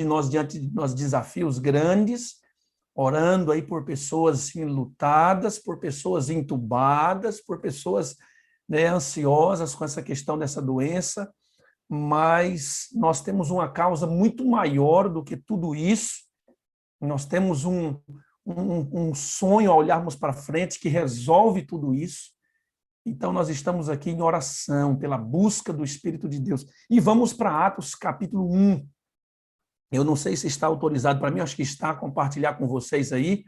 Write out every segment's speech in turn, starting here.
nós diante de nós desafios grandes, orando aí por pessoas assim, lutadas, por pessoas entubadas, por pessoas, né, ansiosas com essa questão dessa doença, mas nós temos uma causa muito maior do que tudo isso. Nós temos um sonho a olharmos para frente que resolve tudo isso. Então, nós estamos aqui em oração, pela busca do Espírito de Deus. E vamos para Atos capítulo 1. Eu não sei se está autorizado para mim, acho que está, compartilhar com vocês aí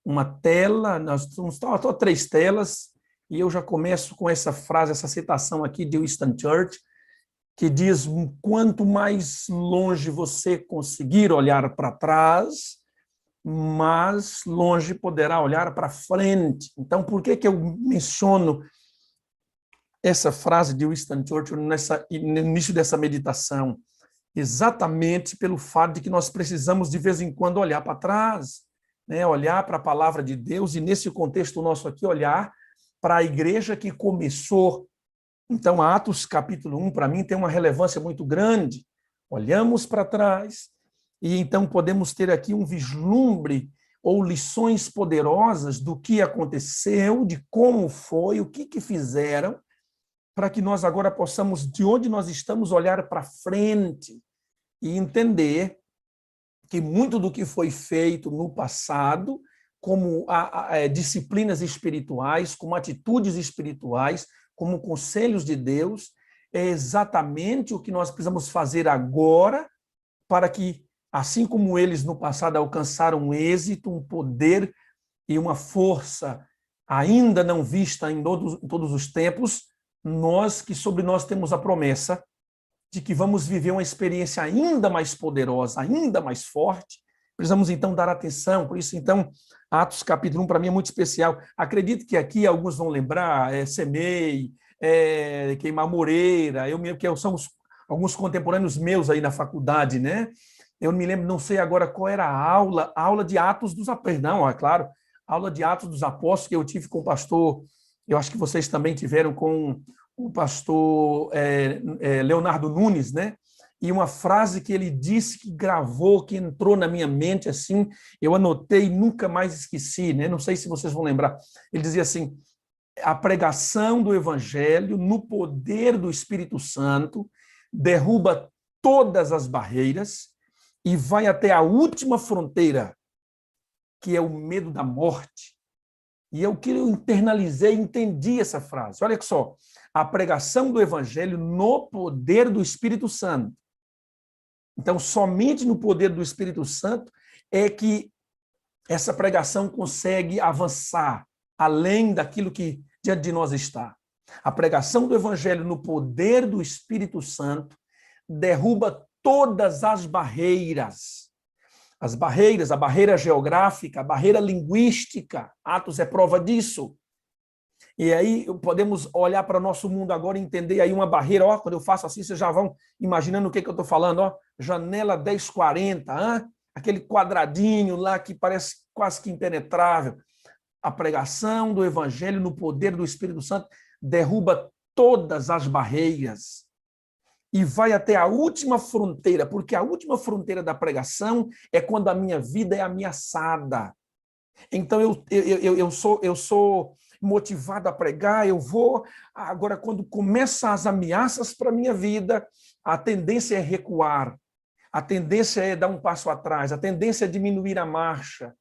uma tela, nós temos só 3 telas, e eu já começo com essa frase, essa citação aqui de Winston Churchill, que diz: quanto mais longe você conseguir olhar para trás, mais longe poderá olhar para frente. Então, por que eu menciono essa frase de Winston Churchill no início dessa meditação? Exatamente pelo fato de que nós precisamos, de vez em quando, olhar para trás, né? Olhar para a palavra de Deus, e nesse contexto nosso aqui, olhar para a igreja que começou. Então, Atos capítulo 1, para mim, tem uma relevância muito grande. Olhamos para trás e então podemos ter aqui um vislumbre ou lições poderosas do que aconteceu, de como foi, o que fizeram, para que nós agora possamos, de onde nós estamos, olhar para frente e entender que muito do que foi feito no passado, como disciplinas espirituais, como atitudes espirituais, como conselhos de Deus, é exatamente o que nós precisamos fazer agora para que, assim como eles no passado alcançaram um êxito, um poder e uma força ainda não vista em todos os tempos, nós que sobre nós temos a promessa de que vamos viver uma experiência ainda mais poderosa, ainda mais forte, precisamos então dar atenção. Por isso, então, Atos capítulo 1 para mim é muito especial. Acredito que aqui alguns vão lembrar, Semei, Queimar Moreira, são alguns contemporâneos meus aí na faculdade, né? Eu me lembro, não sei agora qual era a aula de Atos dos Apóstolos, não, é claro, aula de Atos dos Apóstolos que eu tive com o pastor, eu acho que vocês também tiveram com o pastor Leonardo Nunes, né? E uma frase que ele disse, que gravou, que entrou na minha mente, assim, eu anotei e nunca mais esqueci, né? Não sei se vocês vão lembrar. Ele dizia assim: a pregação do evangelho no poder do Espírito Santo derruba todas as barreiras e vai até a última fronteira, que é o medo da morte. E eu internalizei, entendi essa frase. Olha só, a pregação do evangelho no poder do Espírito Santo. Então, somente no poder do Espírito Santo é que essa pregação consegue avançar além daquilo que diante de nós está. A pregação do evangelho no poder do Espírito Santo derruba todas as barreiras. As barreiras, a barreira geográfica, a barreira linguística, Atos é prova disso. E aí podemos olhar para o nosso mundo agora e entender aí uma barreira. Ó, quando eu faço assim, vocês já vão imaginando o que eu estou falando. Ó, janela 1040, aquele quadradinho lá que parece quase que impenetrável. A pregação do evangelho no poder do Espírito Santo derruba todas as barreiras e vai até a última fronteira, porque a última fronteira da pregação é quando a minha vida é ameaçada. Então eu sou motivado a pregar, eu vou. Agora, quando começam as ameaças para a minha vida, a tendência é recuar, a tendência é dar um passo atrás, a tendência é diminuir a marcha.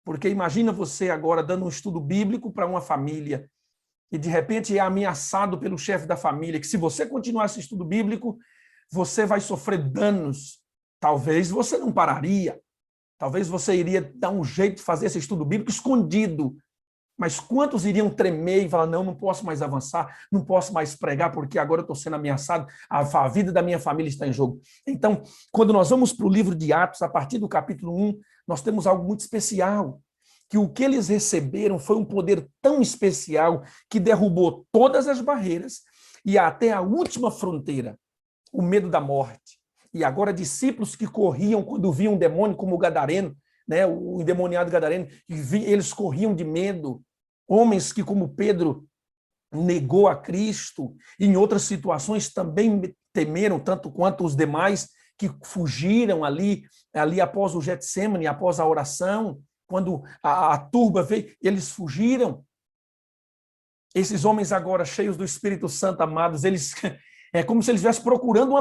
Porque imagina você agora dando um estudo bíblico para uma família e de repente é ameaçado pelo chefe da família, que se você continuar esse estudo bíblico, você vai sofrer danos. Talvez você não pararia, talvez você iria dar um jeito de fazer esse estudo bíblico escondido, mas quantos iriam tremer e falar: não posso mais avançar, não posso mais pregar, porque agora eu estou sendo ameaçado, a vida da minha família está em jogo. Então, quando nós vamos para o livro de Atos, a partir do capítulo 1, nós temos algo muito especial, que o que eles receberam foi um poder tão especial que derrubou todas as barreiras e até a última fronteira, o medo da morte. E agora discípulos que corriam quando viam um demônio, como o gadareno, né, o endemoniado gadareno, eles corriam de medo. Homens que, como Pedro, negou a Cristo, e em outras situações também temeram, tanto quanto os demais que fugiram ali após o Getsemane, após a oração, quando a turba veio, eles fugiram. Esses homens agora, cheios do Espírito Santo, amados, eles é como se eles estivessem procurando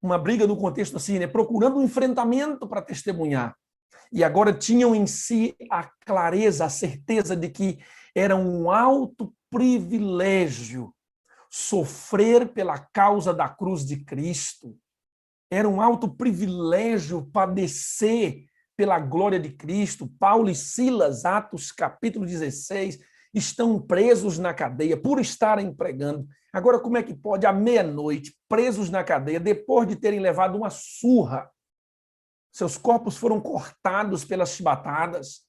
uma briga no contexto assim, né? Procurando um enfrentamento para testemunhar. E agora tinham em si a clareza, a certeza de que era um alto privilégio sofrer pela causa da cruz de Cristo. Era um alto privilégio padecer pela glória de Cristo. Paulo e Silas, Atos capítulo 16, estão presos na cadeia por estarem pregando. Agora, como é que pode, à meia-noite, presos na cadeia, depois de terem levado uma surra? Seus corpos foram cortados pelas chibatadas.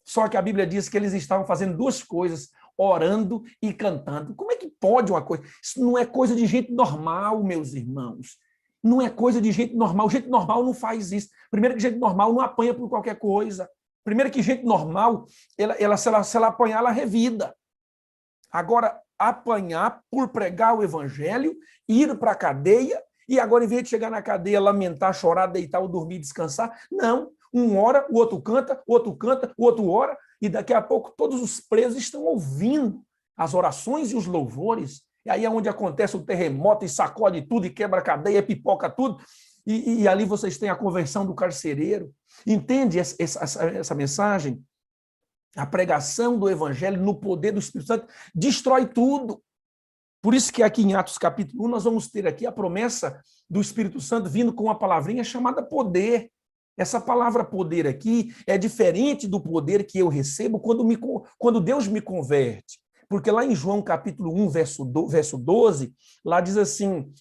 Só que a Bíblia diz que eles estavam fazendo duas coisas, orando e cantando. Como é que pode uma coisa? Isso não é coisa de gente normal, meus irmãos. Não é coisa de gente normal. Gente normal não faz isso. Primeiro que gente normal não apanha por qualquer coisa. Primeiro que gente normal, se ela apanhar, ela revida. Agora, apanhar por pregar o evangelho, ir para a cadeia, e agora, em vez de chegar na cadeia, lamentar, chorar, deitar ou dormir, descansar, não. Um ora, o outro canta, o outro ora, e daqui a pouco todos os presos estão ouvindo as orações e os louvores. E aí é onde acontece o terremoto, e sacode tudo, e quebra a cadeia, e pipoca tudo. E ali vocês têm a conversão do carcereiro. Entende essa mensagem? A pregação do evangelho no poder do Espírito Santo destrói tudo. Por isso que aqui em Atos capítulo 1 nós vamos ter aqui a promessa do Espírito Santo vindo com uma palavrinha chamada poder. Essa palavra poder aqui é diferente do poder que eu recebo quando Deus me converte. Porque lá em João capítulo 1, verso 12, lá diz assim,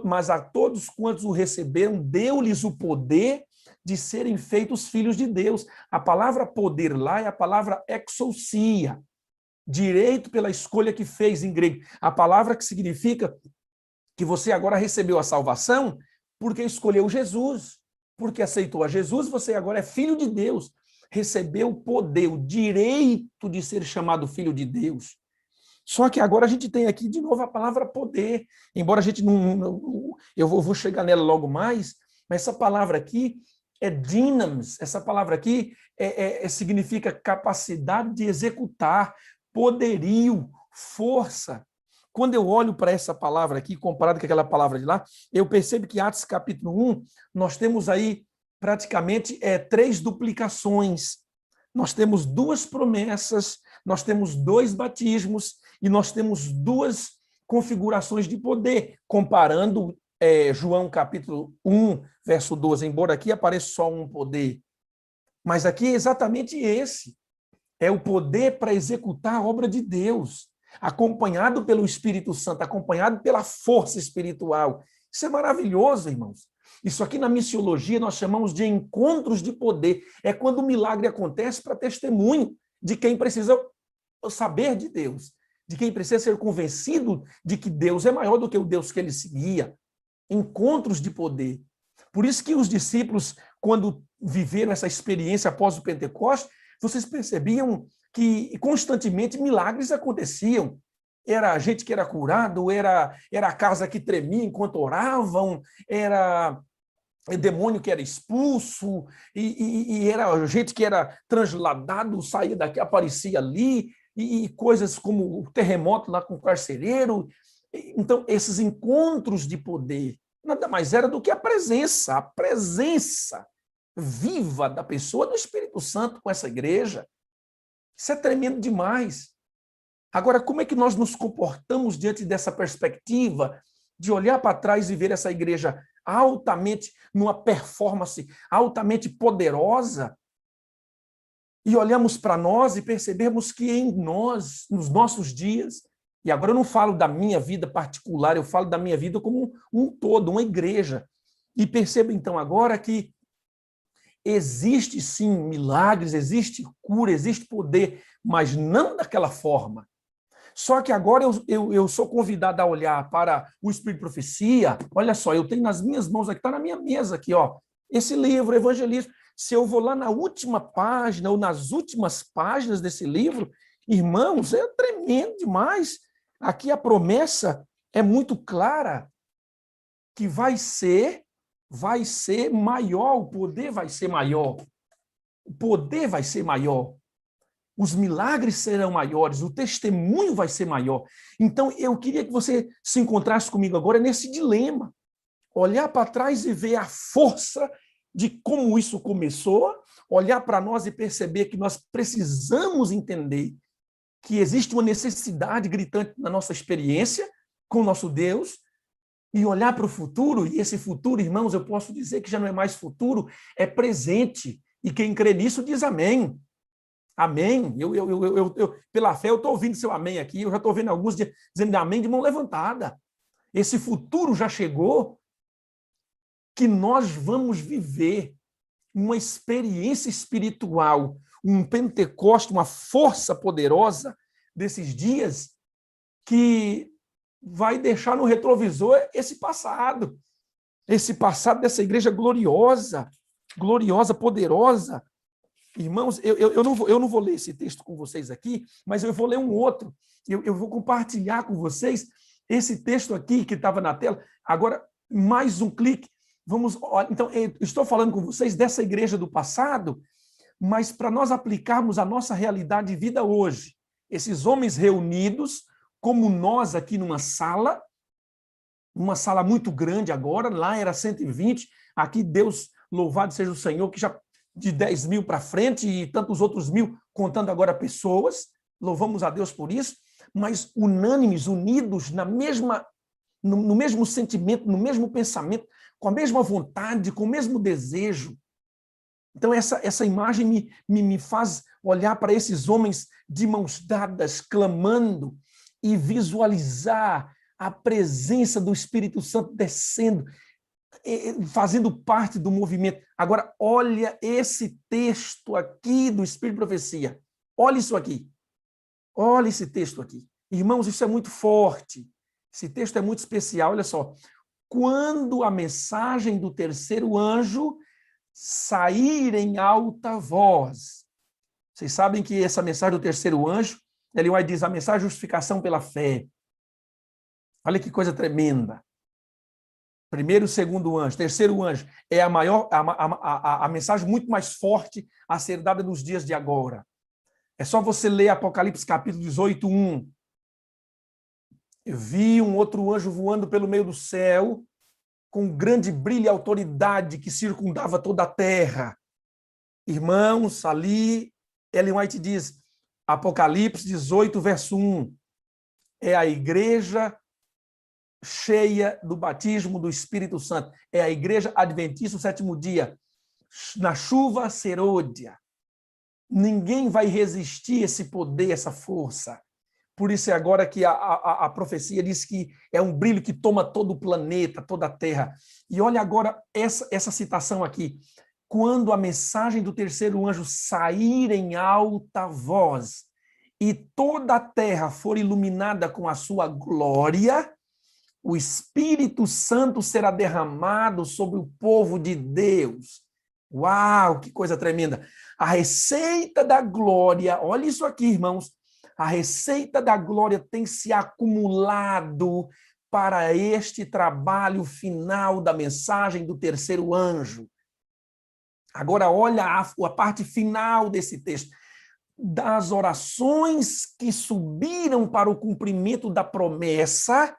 mas a todos quantos o receberam, deu-lhes o poder de serem feitos filhos de Deus. A palavra poder lá é a palavra exousia, direito pela escolha que fez em grego. A palavra que significa que você agora recebeu a salvação porque escolheu Jesus, porque aceitou a Jesus, você agora é filho de Deus, recebeu o poder, o direito de ser chamado filho de Deus. Só que agora a gente tem aqui de novo a palavra poder, embora a gente eu vou chegar nela logo mais, mas essa palavra aqui é dynamis, essa palavra aqui significa capacidade de executar, poderio, força. Quando eu olho para essa palavra aqui, comparado com aquela palavra de lá, eu percebo que Atos capítulo 1, nós temos aí praticamente 3 duplicações. Nós temos 2 promessas, nós temos 2 batismos e nós temos 2 configurações de poder, comparando João capítulo 1, verso 12, embora aqui apareça só um poder. Mas aqui é exatamente esse. É o poder para executar a obra de Deus, acompanhado pelo Espírito Santo, acompanhado pela força espiritual. Isso é maravilhoso, irmãos. Isso aqui na missiologia nós chamamos de encontros de poder. É quando o milagre acontece para testemunho de quem precisa saber de Deus, de quem precisa ser convencido de que Deus é maior do que o Deus que ele seguia. Encontros de poder. Por isso que os discípulos, quando viveram essa experiência após o Pentecostes, vocês percebiam que constantemente milagres aconteciam. Era gente que era curado, era a casa que tremia enquanto oravam, era demônio que era expulso, e era gente que era transladado, saía daqui, aparecia ali, e coisas como o terremoto lá com o carcereiro. Então, esses encontros de poder nada mais era do que a presença viva da pessoa do Espírito Santo com essa igreja. Isso é tremendo demais. Agora, como é que nós nos comportamos diante dessa perspectiva de olhar para trás e ver essa igreja altamente, numa performance altamente poderosa, e olhamos para nós e percebemos que em nós, nos nossos dias, e agora eu não falo da minha vida particular, eu falo da minha vida como um todo, uma igreja. E perceba então agora que existe sim milagres, existe cura, existe poder, mas não daquela forma. Só que agora eu sou convidado a olhar para o Espírito de Profecia. Olha só, eu tenho nas minhas mãos aqui, está na minha mesa aqui, ó, esse livro, Evangelismo. Se eu vou lá na última página ou nas últimas páginas desse livro, irmãos, é tremendo demais. Aqui a promessa é muito clara que vai ser vai ser maior, o poder vai ser maior. O poder vai ser maior. Os milagres serão maiores, o testemunho vai ser maior. Então, eu queria que você se encontrasse comigo agora nesse dilema. Olhar para trás e ver a força de como isso começou, olhar para nós e perceber que nós precisamos entender que existe uma necessidade gritante na nossa experiência com o nosso Deus, e olhar para o futuro, e esse futuro, irmãos, eu posso dizer que já não é mais futuro, é presente. E quem crê nisso diz amém. Amém. Pela fé, eu estou ouvindo seu amém aqui, eu já estou vendo alguns dizendo amém de mão levantada. Esse futuro já chegou, que nós vamos viver uma experiência espiritual, um Pentecoste, uma força poderosa desses dias que vai deixar no retrovisor esse passado dessa igreja gloriosa, poderosa. Irmãos, eu não vou ler esse texto com vocês aqui, mas eu vou ler um outro. Eu vou compartilhar com vocês esse texto aqui que estava na tela. Agora, mais um clique. Vamos, então, eu estou falando com vocês dessa igreja do passado, mas para nós aplicarmos a nossa realidade de vida hoje. Esses homens reunidos, como nós aqui numa sala muito grande agora, lá era 120, aqui Deus, louvado seja o Senhor, que já de 10 mil para frente e tantos outros mil, contando agora pessoas, louvamos a Deus por isso, mas unânimes, unidos no mesmo sentimento, no mesmo pensamento, com a mesma vontade, com o mesmo desejo. Então, essa imagem me faz olhar para esses homens de mãos dadas, clamando, e visualizar a presença do Espírito Santo descendo, fazendo parte do movimento. Agora, olha esse texto aqui do Espírito de Profecia. Olha isso aqui. Olha esse texto aqui. Irmãos, isso é muito forte. Esse texto é muito especial. Olha só. Quando a mensagem do terceiro anjo sair em alta voz. Vocês sabem que essa mensagem do terceiro anjo, ele vai dizer a mensagem de justificação pela fé. Olha que coisa tremenda. Primeiro, segundo anjo, terceiro anjo, é a maior, a mensagem muito mais forte a ser dada nos dias de agora. É só você ler Apocalipse capítulo 18, 1. Eu vi um outro anjo voando pelo meio do céu, com grande brilho e autoridade que circundava toda a terra. Irmãos, ali, Ellen White diz, Apocalipse 18, verso 1, é a igreja cheia do batismo do Espírito Santo. É a igreja adventista do sétimo dia, na chuva serôdia. Ninguém vai resistir esse poder, essa força. Por isso é agora que a profecia diz que é um brilho que toma todo o planeta, toda a terra. E olha agora essa citação aqui. Quando a mensagem do terceiro anjo sair em alta voz e toda a terra for iluminada com a sua glória, o Espírito Santo será derramado sobre o povo de Deus. Uau, que coisa tremenda! A receita da glória, olha isso aqui, irmãos, a receita da glória tem se acumulado para este trabalho final da mensagem do terceiro anjo. Agora, olha a parte final desse texto. Das orações que subiram para o cumprimento da promessa,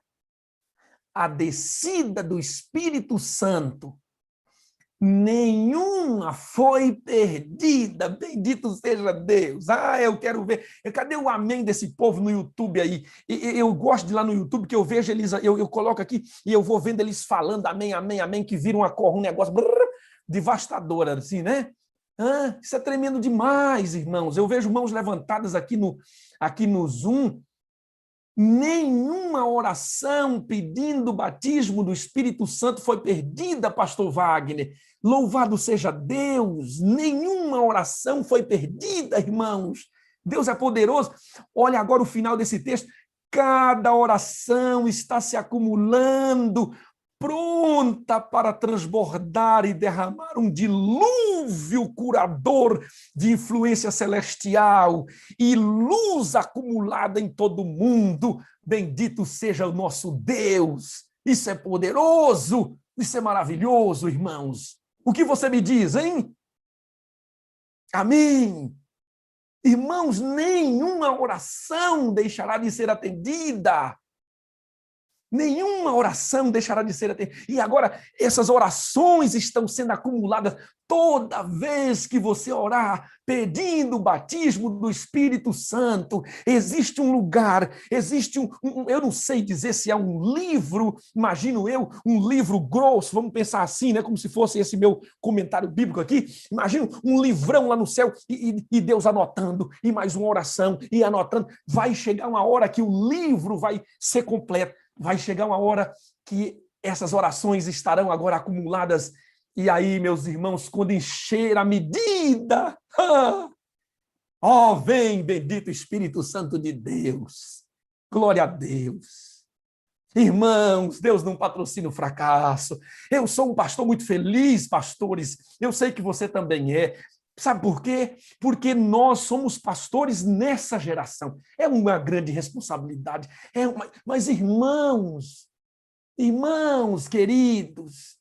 a descida do Espírito Santo, nenhuma foi perdida, bendito seja Deus. Eu quero ver, cadê o amém desse povo no YouTube aí? Eu gosto de ir lá no YouTube, que eu vejo eles, eu coloco aqui e eu vou vendo eles falando amém, amém, amém, que vira um negócio devastador, assim, né? Isso é tremendo demais, irmãos. Eu vejo mãos levantadas aqui no Zoom. Nenhuma oração pedindo o batismo do Espírito Santo foi perdida, pastor Wagner. Louvado seja Deus. Nenhuma oração foi perdida, irmãos. Deus é poderoso. Olha agora o final desse texto. Cada oração está se acumulando, pronta para transbordar e derramar um dilúvio curador de influência celestial e luz acumulada em todo o mundo. Bendito seja o nosso Deus. Isso é poderoso. Isso é maravilhoso, irmãos. O que você me diz, hein? Amém. Irmãos, nenhuma oração deixará de ser atendida. Nenhuma oração deixará de ser atendida. E agora, essas orações estão sendo acumuladas toda vez que você orar, pedindo o batismo do Espírito Santo. Existe um lugar, existe eu não sei dizer se é um livro, imagino eu, um livro grosso, vamos pensar assim, né, como se fosse esse meu comentário bíblico aqui. Imagina um livrão lá no céu e Deus anotando, e mais uma oração, e anotando. Vai chegar uma hora que o livro vai ser completo. Vai chegar uma hora que essas orações estarão agora acumuladas. E aí, meus irmãos, quando encher a medida, vem, bendito Espírito Santo de Deus. Glória a Deus. Irmãos, Deus não patrocina o fracasso. Eu sou um pastor muito feliz, pastores. Eu sei que você também é. Sabe por quê? Porque nós somos pastores nessa geração. É uma grande responsabilidade. Mas, irmãos queridos,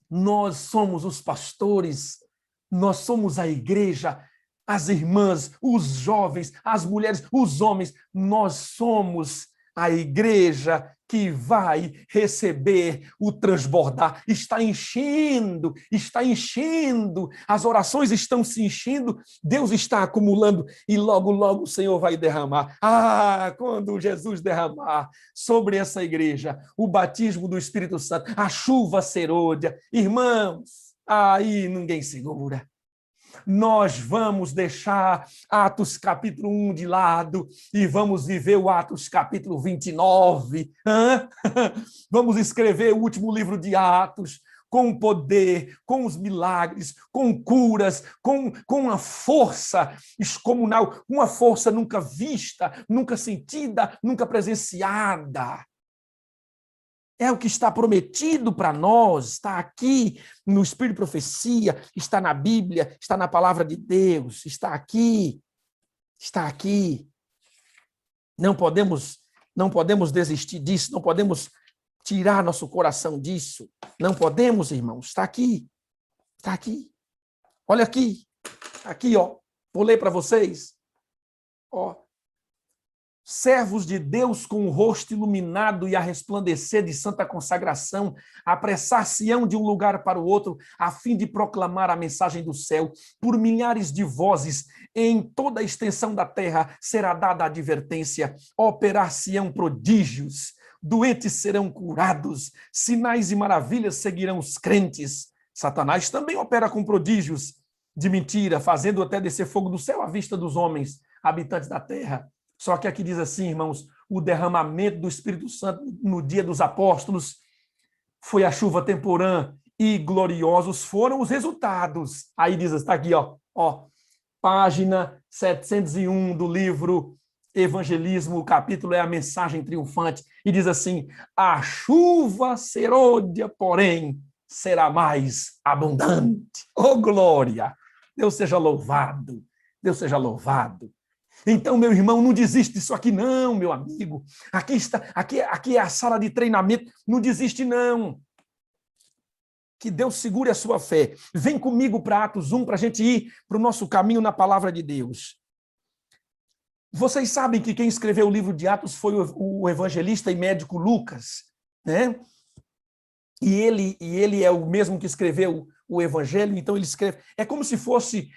nós somos os pastores, nós somos a igreja, as irmãs, os jovens, as mulheres, os homens, nós somos a igreja que vai receber o transbordar. Está enchendo, as orações estão se enchendo, Deus está acumulando e logo, logo o Senhor vai derramar. Quando Jesus derramar sobre essa igreja o batismo do Espírito Santo, a chuva serôdia, irmãos, aí ninguém segura. Nós vamos deixar Atos capítulo 1 de lado e vamos viver o Atos capítulo 29. Vamos escrever o último livro de Atos com o poder, com os milagres, com curas, com a força excomunal, uma força nunca vista, nunca sentida, nunca presenciada. É o que está prometido para nós, está aqui no Espírito de Profecia, está na Bíblia, está na Palavra de Deus, está aqui. Não podemos desistir disso, não podemos tirar nosso coração disso. Não podemos, irmãos, está aqui. Olha aqui, ó. Vou ler para vocês. Ó. Servos de Deus com o rosto iluminado e a resplandecer de santa consagração, apressar-se-ão de um lugar para o outro, a fim de proclamar a mensagem do céu. Por milhares de vozes, em toda a extensão da terra, será dada a advertência. Operar-se-ão prodígios, doentes serão curados, sinais e maravilhas seguirão os crentes. Satanás também opera com prodígios de mentira, fazendo até descer fogo do céu à vista dos homens, habitantes da terra. Só que aqui diz assim, irmãos, o derramamento do Espírito Santo no dia dos apóstolos foi a chuva temporã e gloriosos foram os resultados. Aí diz, está aqui, ó, página 701 do livro Evangelismo, o capítulo é a mensagem triunfante, e diz assim, a chuva serôdia, porém, será mais abundante. Oh, glória! Deus seja louvado, Deus seja louvado. Então, meu irmão, não desiste disso aqui não, meu amigo. Aqui é a sala de treinamento, não desiste não. Que Deus segure a sua fé. Vem comigo para Atos 1, para a gente ir para o nosso caminho na palavra de Deus. Vocês sabem que quem escreveu o livro de Atos foi o evangelista e médico Lucas, né? E ele é o mesmo que escreveu o Evangelho, então ele escreve... É como se fosse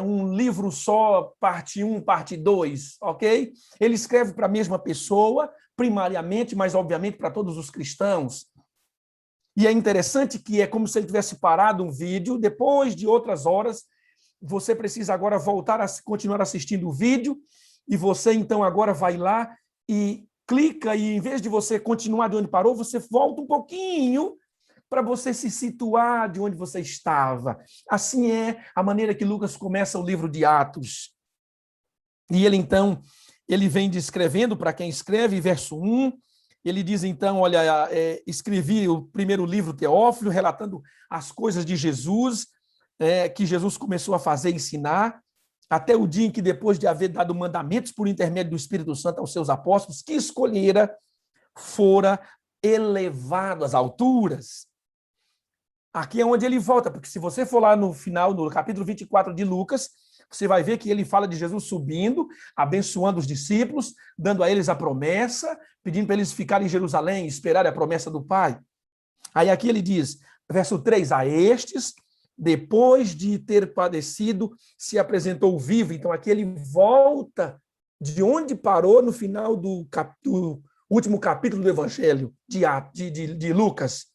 um livro só, parte 1, parte 2, ok? Ele escreve para a mesma pessoa, primariamente, mas obviamente para todos os cristãos. E é interessante que é como se ele tivesse parado um vídeo, depois de outras horas, você precisa agora voltar a continuar assistindo o vídeo, e você então agora vai lá e clica, e em vez de você continuar de onde parou, você volta um pouquinho para você se situar de onde você estava. Assim é a maneira que Lucas começa o livro de Atos. E ele, então, ele vem descrevendo para quem escreve, verso 1, ele diz, então, olha, escrevi o primeiro livro, Teófilo, relatando as coisas de Jesus, que Jesus começou a fazer e ensinar, até o dia em que, depois de haver dado mandamentos por intermédio do Espírito Santo aos seus apóstolos, que escolhera, fora elevado às alturas. Aqui é onde ele volta, porque se você for lá no final, no capítulo 24 de Lucas, você vai ver que ele fala de Jesus subindo, abençoando os discípulos, dando a eles a promessa, pedindo para eles ficarem em Jerusalém, esperarem a promessa do Pai. Aí aqui ele diz, verso 3, a estes, depois de ter padecido, se apresentou vivo. Então aqui ele volta de onde parou no final do último capítulo do Evangelho de Lucas.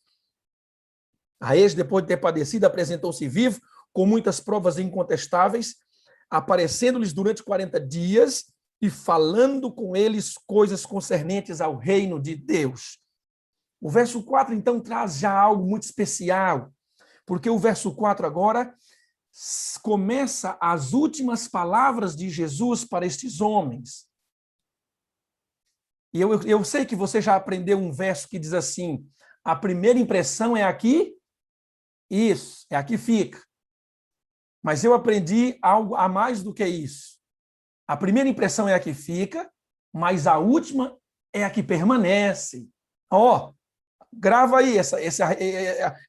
A estes, depois de ter padecido, apresentou-se vivo, com muitas provas incontestáveis, aparecendo-lhes durante 40 dias e falando com eles coisas concernentes ao reino de Deus. O verso 4, então, traz já algo muito especial, porque o verso 4 agora começa as últimas palavras de Jesus para estes homens. E eu sei que você já aprendeu um verso que diz assim, a primeira impressão é aqui, isso, é aqui fica. Mas eu aprendi algo a mais do que isso. A primeira impressão é a que fica, mas a última é a que permanece. Ó, grava aí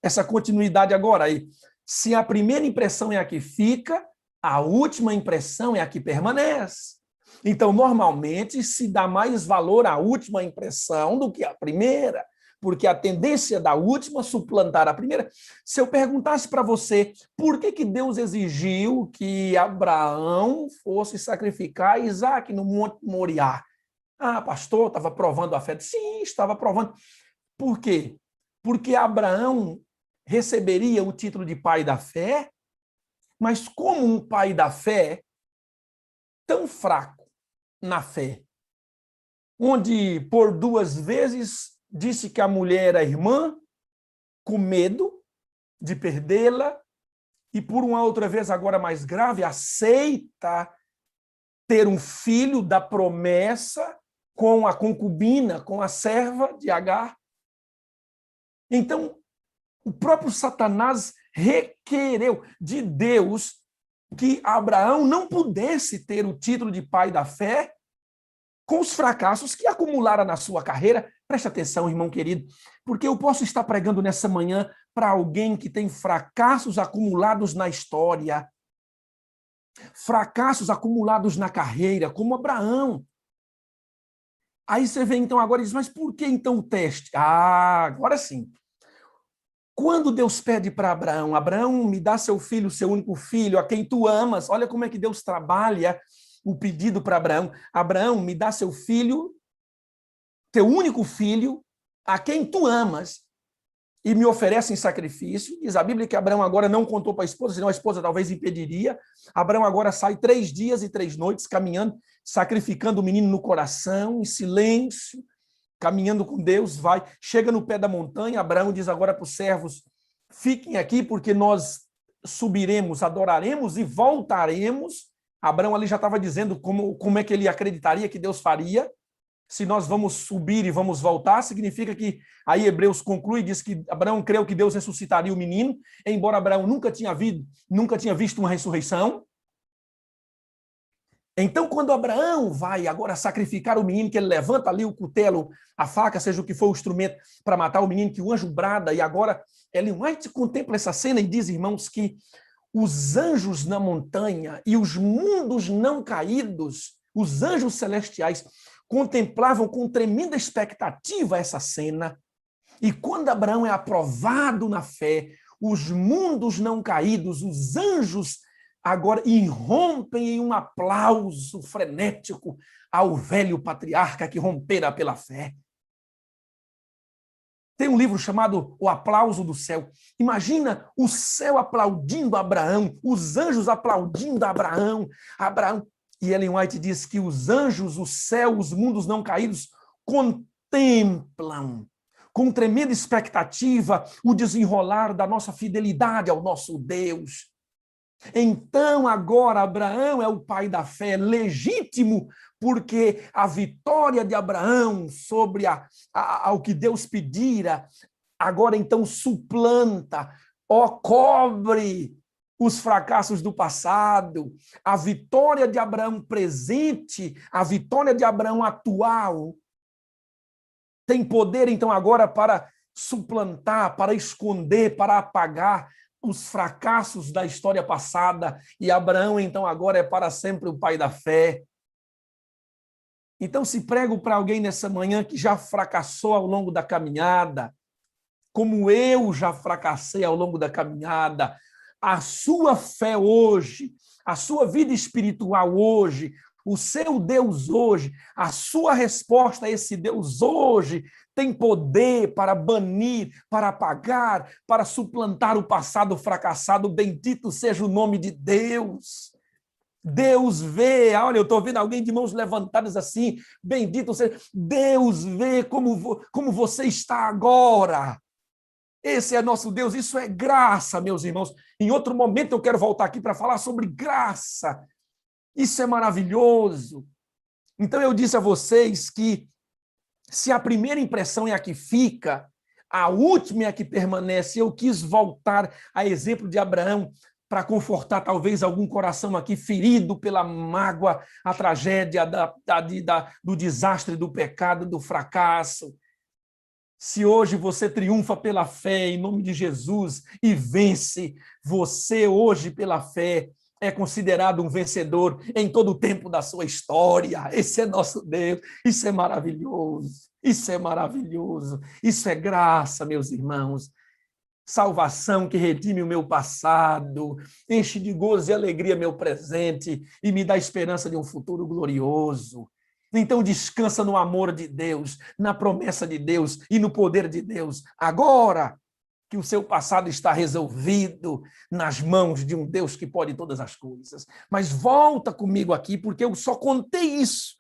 essa continuidade agora aí. Se a primeira impressão é a que fica, a última impressão é a que permanece. Então, normalmente, se dá mais valor à última impressão do que à primeira, porque a tendência da última suplantar a primeira. Se eu perguntasse para você por que Deus exigiu que Abraão fosse sacrificar Isaac no Monte Moriá? Ah, pastor, estava provando a fé. Sim, estava provando. Por quê? Porque Abraão receberia o título de pai da fé, mas como um pai da fé tão fraco na fé, onde por 2 vezes disse que a mulher era irmã, com medo de perdê-la, e por uma outra vez, agora mais grave, aceita ter um filho da promessa com a concubina, com a serva de Agar. Então, o próprio Satanás requereu de Deus que Abraão não pudesse ter o título de pai da fé com os fracassos que acumulara na sua carreira. Preste atenção, irmão querido, porque eu posso estar pregando nessa manhã para alguém que tem fracassos acumulados na história, fracassos acumulados na carreira, como Abraão. Aí você vem então agora e diz, mas por que então o teste? Ah, agora sim. Quando Deus pede para Abraão, Abraão, me dá seu filho, seu único filho, a quem tu amas, olha como é que Deus trabalha o pedido para Abraão. Abraão, me dá seu filho, teu único filho, a quem tu amas, e me oferece em sacrifício. Diz a Bíblia que Abraão agora não contou para a esposa, senão a esposa talvez impediria. Abraão agora sai 3 dias e 3 noites caminhando, sacrificando o menino no coração, em silêncio, caminhando com Deus, vai, chega no pé da montanha. Abraão diz agora para os servos, fiquem aqui porque nós subiremos, adoraremos e voltaremos. Abraão ali já estava dizendo como é que ele acreditaria que Deus faria. Se nós vamos subir e vamos voltar, significa que, aí Hebreus conclui, diz que Abraão creu que Deus ressuscitaria o menino, embora Abraão nunca tinha visto uma ressurreição. Então, quando Abraão vai agora sacrificar o menino, que ele levanta ali o cutelo, a faca, seja o que for o instrumento para matar o menino, que o anjo brada, e agora Ellen White contempla essa cena e diz, irmãos, que os anjos na montanha e os mundos não caídos, os anjos celestiais, contemplavam com tremenda expectativa essa cena. E quando Abraão é aprovado na fé, os mundos não caídos, os anjos agora irrompem em um aplauso frenético ao velho patriarca que rompera pela fé. Tem um livro chamado O Aplauso do Céu. Imagina o céu aplaudindo Abraão, os anjos aplaudindo Abraão. E Ellen White diz que os anjos, o céu, os mundos não caídos contemplam com tremenda expectativa o desenrolar da nossa fidelidade ao nosso Deus. Então, agora, Abraão é o pai da fé legítimo, porque a vitória de Abraão sobre ao que Deus pedira, agora então suplanta, cobre os fracassos do passado. A vitória de Abraão presente, a vitória de Abraão atual, tem poder, então, agora para suplantar, para esconder, para apagar os fracassos da história passada. E Abraão, então, agora é para sempre o pai da fé. Então, se prego para alguém nessa manhã que já fracassou ao longo da caminhada, como eu já fracassei ao longo da caminhada, a sua fé hoje, a sua vida espiritual hoje, o seu Deus hoje, a sua resposta a esse Deus hoje tem poder para banir, para apagar, para suplantar o passado fracassado. Bendito seja o nome de Deus. Deus vê, olha, eu estou vendo alguém de mãos levantadas assim, bendito seja, Deus vê como você está agora. Esse é nosso Deus, isso é graça, meus irmãos. Em outro momento eu quero voltar aqui para falar sobre graça. Isso é maravilhoso. Então eu disse a vocês que se a primeira impressão é a que fica, a última é a que permanece. Eu quis voltar a exemplo de Abraão para confortar talvez algum coração aqui ferido pela mágoa, a tragédia do desastre, do pecado, do fracasso. Se hoje você triunfa pela fé em nome de Jesus e vence, você hoje pela fé é considerado um vencedor em todo o tempo da sua história. Esse é nosso Deus. Isso é maravilhoso. Isso é maravilhoso. Isso é graça, meus irmãos. Salvação que redime o meu passado, enche de gozo e alegria meu presente e me dá esperança de um futuro glorioso. Então descansa no amor de Deus, na promessa de Deus e no poder de Deus. Agora que o seu passado está resolvido nas mãos de um Deus que pode todas as coisas. Mas volta comigo aqui, porque eu só contei isso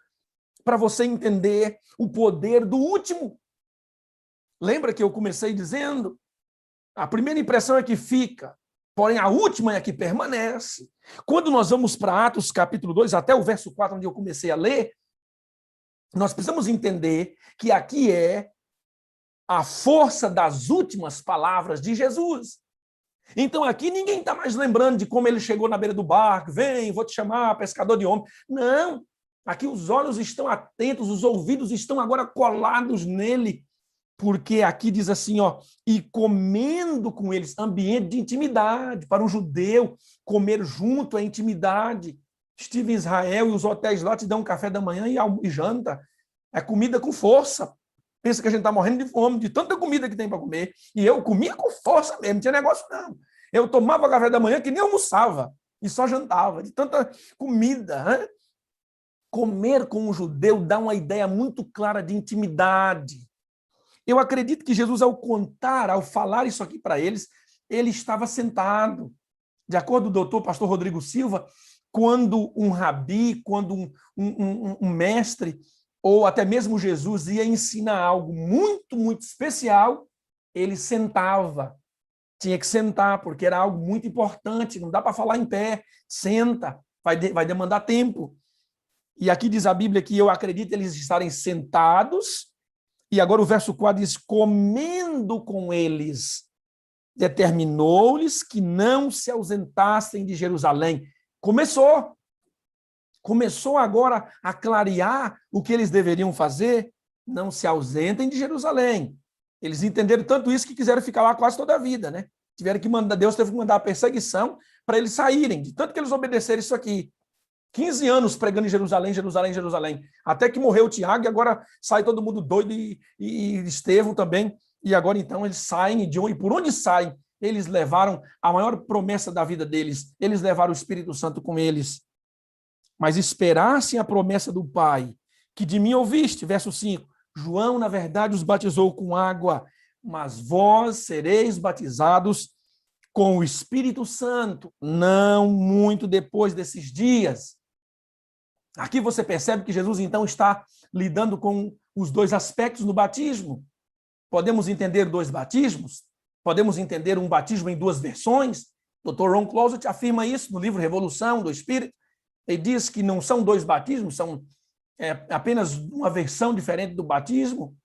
para você entender o poder do último. Lembra que eu comecei dizendo? A primeira impressão é que fica, porém a última é que permanece. Quando nós vamos para Atos capítulo 2, até o verso 4, onde eu comecei a ler, nós precisamos entender que aqui é a força das últimas palavras de Jesus. Então aqui ninguém está mais lembrando de como ele chegou na beira do barco, vem, vou te chamar, pescador de homem. Não, aqui os olhos estão atentos, os ouvidos estão agora colados nele, porque aqui diz assim, ó, e comendo com eles, ambiente de intimidade, para um judeu, comer junto é intimidade. Estive em Israel e os hotéis lá te dão café da manhã e janta. É comida com força. Pensa que a gente está morrendo de fome, de tanta comida que tem para comer. E eu comia com força mesmo, não tinha negócio não. Eu tomava café da manhã que nem almoçava, e só jantava, de tanta comida. Né? Comer com um judeu dá uma ideia muito clara de intimidade. Eu acredito que Jesus, ao contar, ao falar isso aqui para eles, ele estava sentado. De acordo com o doutor pastor Rodrigo Silva, quando um rabi, quando um mestre, ou até mesmo Jesus ia ensinar algo muito, muito especial, ele sentava. Tinha que sentar, porque era algo muito importante, não dá para falar em pé. Senta, vai demandar tempo. E aqui diz a Bíblia que eu acredito eles estarem sentados, e agora o verso 4 diz, comendo com eles, determinou-lhes que não se ausentassem de Jerusalém. Começou agora a clarear o que eles deveriam fazer, não se ausentem de Jerusalém. Eles entenderam tanto isso que quiseram ficar lá quase toda a vida, né? Deus teve que mandar a perseguição para eles saírem, de tanto que eles obedeceram isso aqui. 15 anos pregando em Jerusalém, Jerusalém, Jerusalém. Até que morreu Tiago e agora sai todo mundo doido e Estevão também. E agora então eles saem e por onde saem? Eles levaram a maior promessa da vida deles. Eles levaram o Espírito Santo com eles. Mas esperassem a promessa do Pai, que de mim ouviste, verso 5. João, na verdade, os batizou com água, mas vós sereis batizados com o Espírito Santo, não muito depois desses dias. Aqui você percebe que Jesus, então, está lidando com os dois aspectos no batismo. Podemos entender dois batismos? Podemos entender um batismo em duas versões? Dr. Ron Closet afirma isso no livro Revolução do Espírito. Ele diz que não são dois batismos, são apenas uma versão diferente do batismo.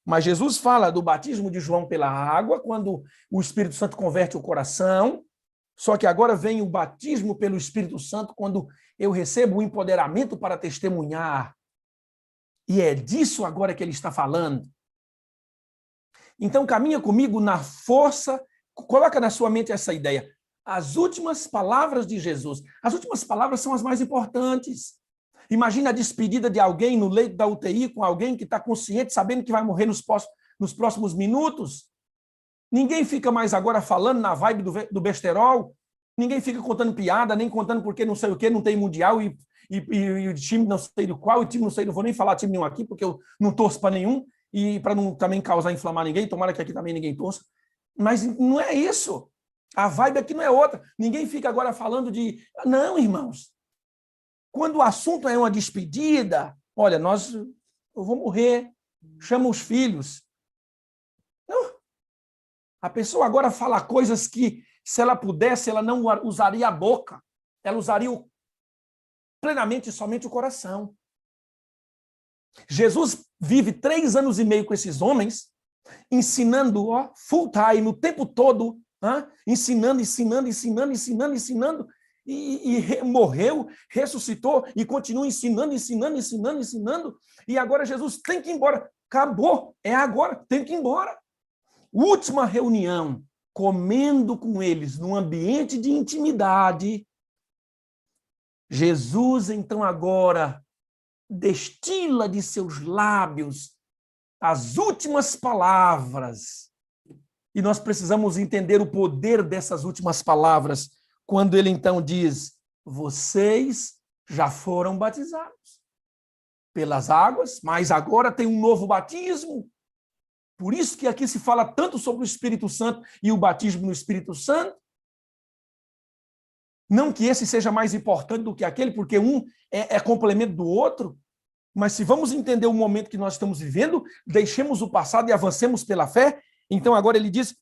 Mas Jesus fala do batismo de João pela água, quando o Espírito Santo converte o coração. Só que agora vem o batismo pelo Espírito Santo, quando eu recebo o empoderamento para testemunhar. E é disso agora que ele está falando. Então, caminha comigo na força, coloca na sua mente essa ideia. As últimas palavras de Jesus, as últimas palavras são as mais importantes. Imagina a despedida de alguém no leito da UTI com alguém que está consciente, sabendo que vai morrer nos próximos minutos. Ninguém fica mais agora falando na vibe do besterol, ninguém fica contando piada, nem contando porque não sei o que, não tem mundial e o time não sei do qual, o time não sei, não vou nem falar time nenhum aqui, porque eu não torço para nenhum, e para não também causar inflamar ninguém, tomara que aqui também ninguém torça. Mas não é isso. A vibe aqui não é outra. Ninguém fica agora falando de... Não, irmãos. Quando o assunto é uma despedida, olha, eu vou morrer, chama os filhos. Não. A pessoa agora fala coisas que, se ela pudesse, ela não usaria a boca. Ela usaria plenamente somente o coração. Jesus vive 3 anos e meio com esses homens, ensinando full time, o tempo todo, ensinando, e morreu, ressuscitou e continua ensinando, e agora Jesus tem que ir embora. Acabou, é agora, tem que ir embora. Última reunião, comendo com eles num ambiente de intimidade. Jesus, então, agora destila de seus lábios as últimas palavras. E nós precisamos entender o poder dessas últimas palavras, quando ele então diz: vocês já foram batizados pelas águas, mas agora tem um novo batismo. Por isso que aqui se fala tanto sobre o Espírito Santo e o batismo no Espírito Santo. Não que esse seja mais importante do que aquele, porque um é complemento do outro, mas se vamos entender o momento que nós estamos vivendo, deixemos o passado e avancemos pela fé. Então agora ele diz,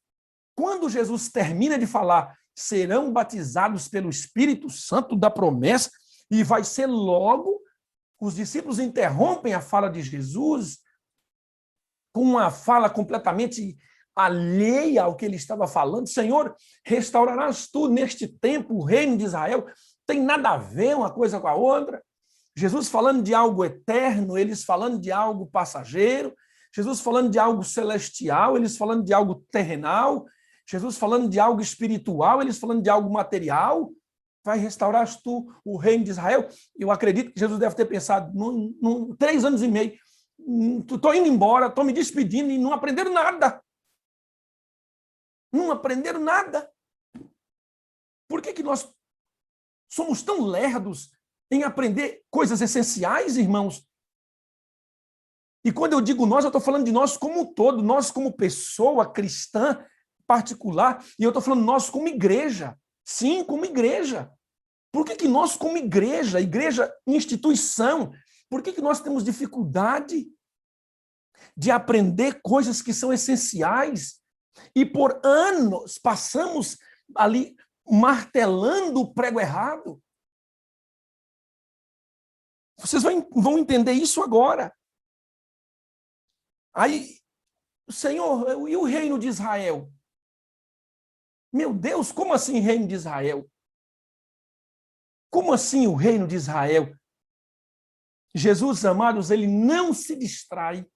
quando Jesus termina de falar, serão batizados pelo Espírito Santo da promessa, e vai ser logo, os discípulos interrompem a fala de Jesus com uma fala completamente alheia ao que ele estava falando. Senhor, restaurarás tu neste tempo o reino de Israel? Tem nada a ver uma coisa com a outra. Jesus falando de algo eterno, eles falando de algo passageiro. Jesus falando de algo celestial, eles falando de algo terrenal. Jesus falando de algo espiritual, eles falando de algo material. Vai restaurar tu o reino de Israel? Eu acredito que Jesus deve ter pensado, 3 anos e meio, estou indo embora, estou me despedindo e não aprenderam nada. Não aprenderam nada. Por que nós somos tão lerdos em aprender coisas essenciais, irmãos? E quando eu digo nós, eu estou falando de nós como um todo, nós como pessoa cristã particular, e eu estou falando nós como igreja. Sim, como igreja. Por que nós como igreja, instituição, por que nós temos dificuldade de aprender coisas que são essenciais? E por anos passamos ali martelando o prego errado. Vocês vão entender isso agora. Aí, Senhor, e o reino de Israel? Meu Deus, como assim reino de Israel? Como assim o reino de Israel? Jesus, amados, ele não se distrai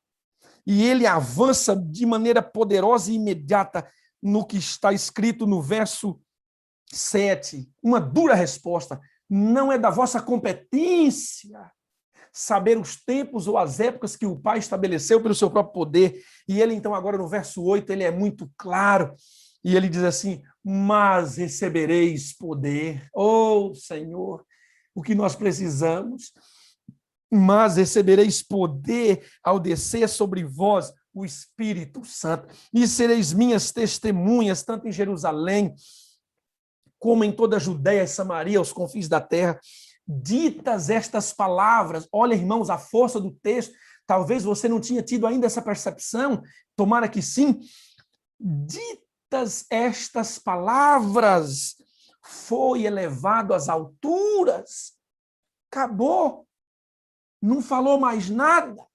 e ele avança de maneira poderosa e imediata no que está escrito no verso 7. Uma dura resposta. Não é da vossa competência saber os tempos ou as épocas que o Pai estabeleceu pelo seu próprio poder. E ele, então, agora no verso 8, ele é muito claro. E ele diz assim, mas recebereis poder. Oh, Senhor, o que nós precisamos. Mas recebereis poder ao descer sobre vós o Espírito Santo. E sereis minhas testemunhas, tanto em Jerusalém, como em toda a Judéia e Samaria, aos confins da terra. Ditas estas palavras, olha, irmãos, a força do texto, talvez você não tinha tido ainda essa percepção, tomara que sim. Ditas estas palavras, foi elevado às alturas. Acabou. Não falou mais nada.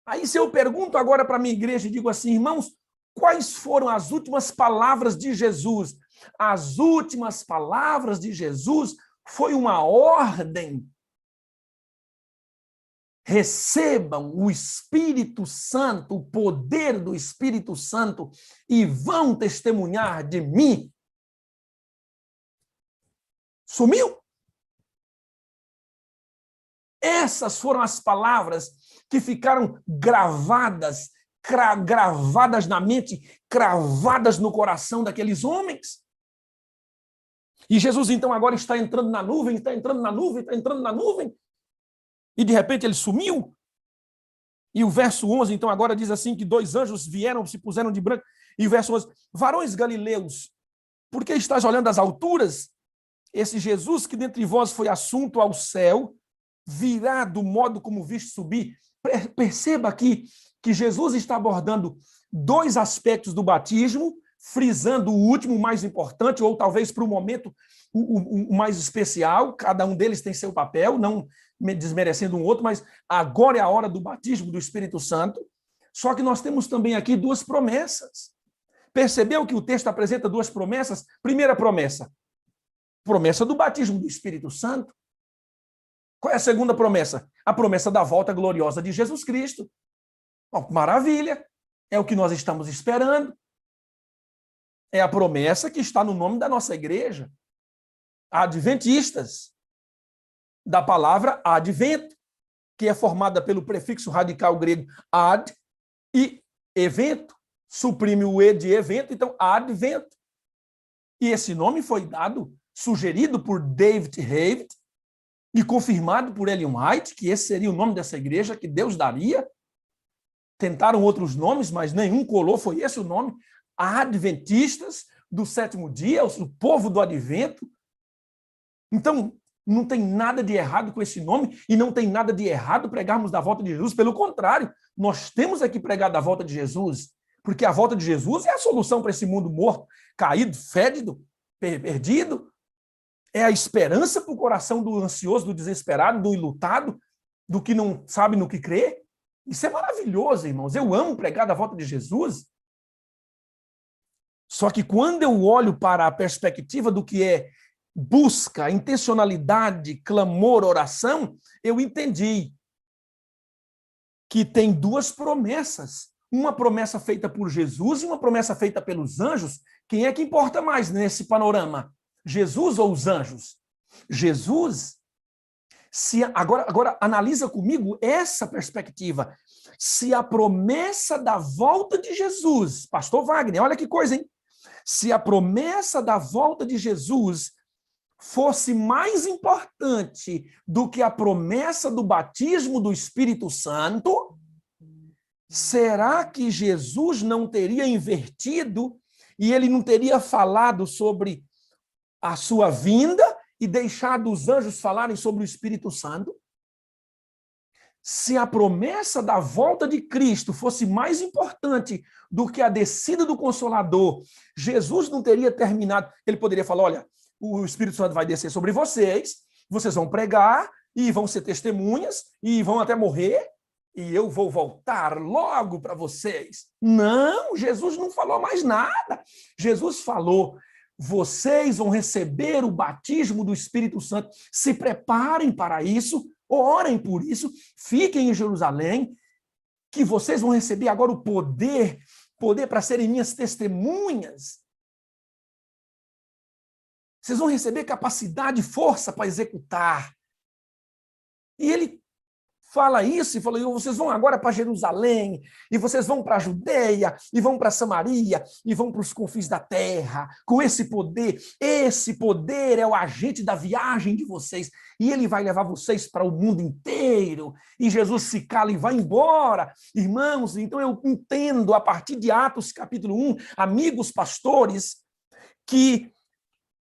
Aí se eu pergunto agora para a minha igreja e digo assim, irmãos, quais foram as últimas palavras de Jesus? As últimas palavras de Jesus foi uma ordem. recebam o Espírito Santo, o poder do Espírito Santo, e vão testemunhar de mim. Sumiu. Essas foram as palavras que ficaram gravadas na mente, cravadas no coração daqueles homens. E Jesus, então, agora está entrando na nuvem, está entrando na nuvem, está entrando na nuvem, e de repente ele sumiu. E o verso 11, então, agora diz assim, que 2 anjos vieram, se puseram de branco, e o verso 11, varões galileus, por que estás olhando às alturas? Esse Jesus que dentre vós foi assunto ao céu, virá do modo como viste subir. Perceba aqui que Jesus está abordando 2 aspectos do batismo, frisando o último, mais importante, ou talvez para o momento o mais especial. Cada um deles tem seu papel, não desmerecendo um outro, mas agora é a hora do batismo do Espírito Santo. Só que nós temos também aqui 2 promessas. Percebeu que o texto apresenta 2 promessas? Primeira promessa, promessa do batismo do Espírito Santo. Qual é a segunda promessa? A promessa da volta gloriosa de Jesus Cristo. Oh, maravilha! É o que nós estamos esperando. É a promessa que está no nome da nossa igreja. Adventistas. Da palavra advento, que é formada pelo prefixo radical grego ad e evento. Suprime o e de evento, então advento. E esse nome foi dado, sugerido por David Havid e confirmado por Ellen White, que esse seria o nome dessa igreja que Deus daria. Tentaram outros nomes, mas nenhum colou, foi esse o nome. Adventistas do 7º dia, o povo do advento. Então, não tem nada de errado com esse nome e não tem nada de errado pregarmos da volta de Jesus. Pelo contrário, nós temos aqui pregar da volta de Jesus, porque a volta de Jesus é a solução para esse mundo morto, caído, fédido, perdido. É a esperança para o coração do ansioso, do desesperado, do ilutado, do que não sabe no que crê. Isso é maravilhoso, irmãos. Eu amo pregar da volta de Jesus. Só que quando eu olho para a perspectiva do que é busca, intencionalidade, clamor, oração, eu entendi que tem 2 promessas. Uma promessa feita por Jesus e uma promessa feita pelos anjos. Quem é que importa mais nesse panorama? Jesus ou os anjos? Jesus. Agora analisa comigo essa perspectiva. Se a promessa da volta de Jesus, pastor Wagner, olha que coisa, hein? Se a promessa da volta de Jesus fosse mais importante do que a promessa do batismo do Espírito Santo, será que Jesus não teria invertido e ele não teria falado sobre a sua vinda e deixado os anjos falarem sobre o Espírito Santo? Se a promessa da volta de Cristo fosse mais importante do que a descida do Consolador, Jesus não teria terminado. Ele poderia falar, olha, o Espírito Santo vai descer sobre vocês, vocês vão pregar e vão ser testemunhas e vão até morrer e eu vou voltar logo para vocês. Não, Jesus não falou mais nada. Jesus falou, vocês vão receber o batismo do Espírito Santo. Se preparem para isso, orem por isso, fiquem em Jerusalém, que vocês vão receber agora o poder para serem minhas testemunhas. Vocês vão receber capacidade e força para executar. E ele fala isso e falou, vocês vão agora para Jerusalém, e vocês vão para a Judeia, e vão para Samaria, e vão para os confins da terra, com esse poder. Esse poder é o agente da viagem de vocês, e ele vai levar vocês para o mundo inteiro, e Jesus se cala e vai embora. Irmãos, então eu entendo, a partir de Atos capítulo 1, amigos pastores, que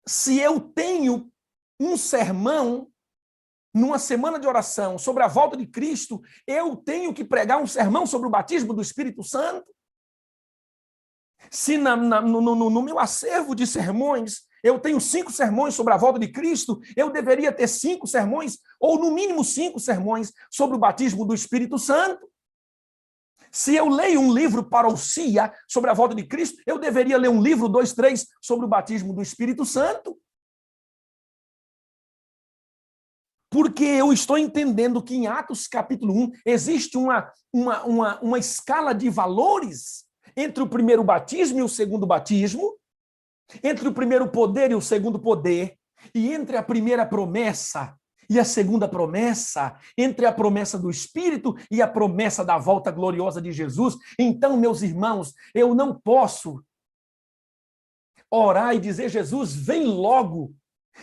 se eu tenho um sermão numa semana de oração sobre a volta de Cristo, eu tenho que pregar um sermão sobre o batismo do Espírito Santo? Se no meu acervo de sermões eu tenho 5 sermões sobre a volta de Cristo, eu deveria ter 5 sermões, ou no mínimo 5 sermões, sobre o batismo do Espírito Santo. Se eu leio um livro parousia sobre a volta de Cristo, eu deveria ler um livro, 2, 3, sobre o batismo do Espírito Santo. Porque eu estou entendendo que em Atos capítulo 1 existe uma escala de valores entre o primeiro batismo e o segundo batismo, entre o primeiro poder e o segundo poder, e entre a primeira promessa e a segunda promessa, entre a promessa do Espírito e a promessa da volta gloriosa de Jesus. Então, meus irmãos, eu não posso orar e dizer, Jesus, vem logo,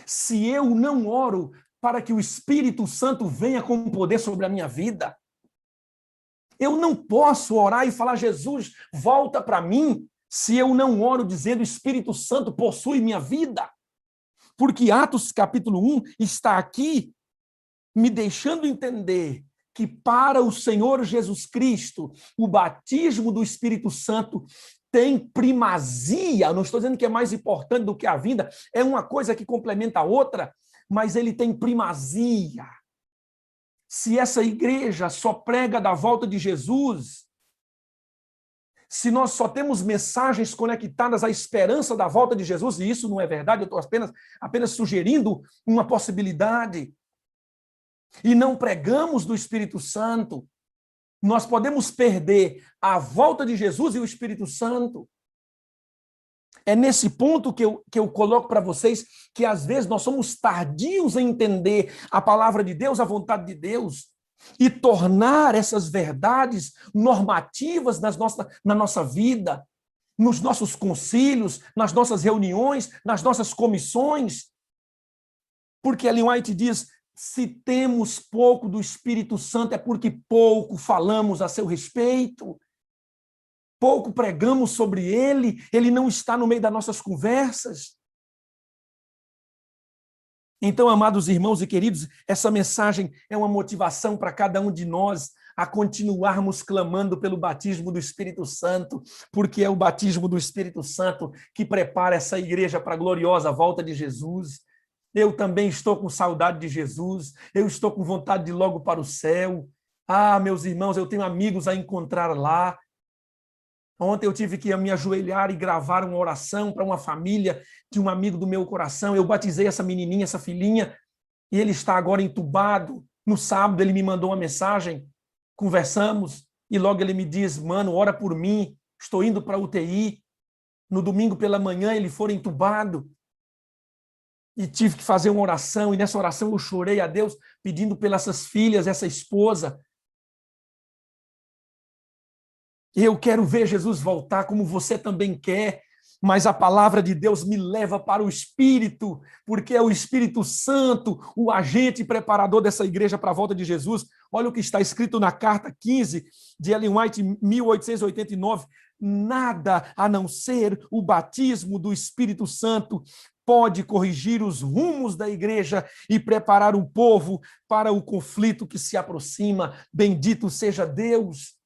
se eu não oro para que o Espírito Santo venha com poder sobre a minha vida. Eu não posso orar e falar, Jesus, volta para mim, se eu não oro dizendo, Espírito Santo possui minha vida. Porque Atos capítulo 1 está aqui me deixando entender que para o Senhor Jesus Cristo, o batismo do Espírito Santo tem primazia. Não estou dizendo que é mais importante do que a vinda, é uma coisa que complementa a outra, mas ele tem primazia. Se essa igreja só prega da volta de Jesus, se nós só temos mensagens conectadas à esperança da volta de Jesus, e isso não é verdade, eu estou apenas sugerindo uma possibilidade, e não pregamos do Espírito Santo, nós podemos perder a volta de Jesus e o Espírito Santo. É nesse ponto que eu coloco para vocês que às vezes nós somos tardios em entender a palavra de Deus, a vontade de Deus, e tornar essas verdades normativas na nossa vida, nos nossos concílios, nas nossas reuniões, nas nossas comissões. Porque Ellen White diz, se temos pouco do Espírito Santo é porque pouco falamos a seu respeito. Pouco pregamos sobre ele não está no meio das nossas conversas. Então, amados irmãos e queridos, essa mensagem é uma motivação para cada um de nós a continuarmos clamando pelo batismo do Espírito Santo, porque é o batismo do Espírito Santo que prepara essa igreja para a gloriosa volta de Jesus. Eu também estou com saudade de Jesus, eu estou com vontade de ir logo para o céu. Ah, meus irmãos, eu tenho amigos a encontrar lá. Ontem eu tive que me ajoelhar e gravar uma oração para uma família de um amigo do meu coração. Eu batizei essa menininha, essa filhinha, e ele está agora entubado. No sábado ele me mandou uma mensagem, conversamos, e logo ele me diz, mano, ora por mim, estou indo para a UTI. No domingo pela manhã ele foi entubado. E tive que fazer uma oração, e nessa oração eu chorei a Deus, pedindo pelas essas filhas, essa esposa. Eu quero ver Jesus voltar como você também quer, mas a palavra de Deus me leva para o Espírito, porque é o Espírito Santo, o agente preparador dessa igreja para a volta de Jesus. Olha o que está escrito na carta 15 de Ellen White, 1889. Nada a não ser o batismo do Espírito Santo pode corrigir os rumos da igreja e preparar o povo para o conflito que se aproxima. Bendito seja Deus.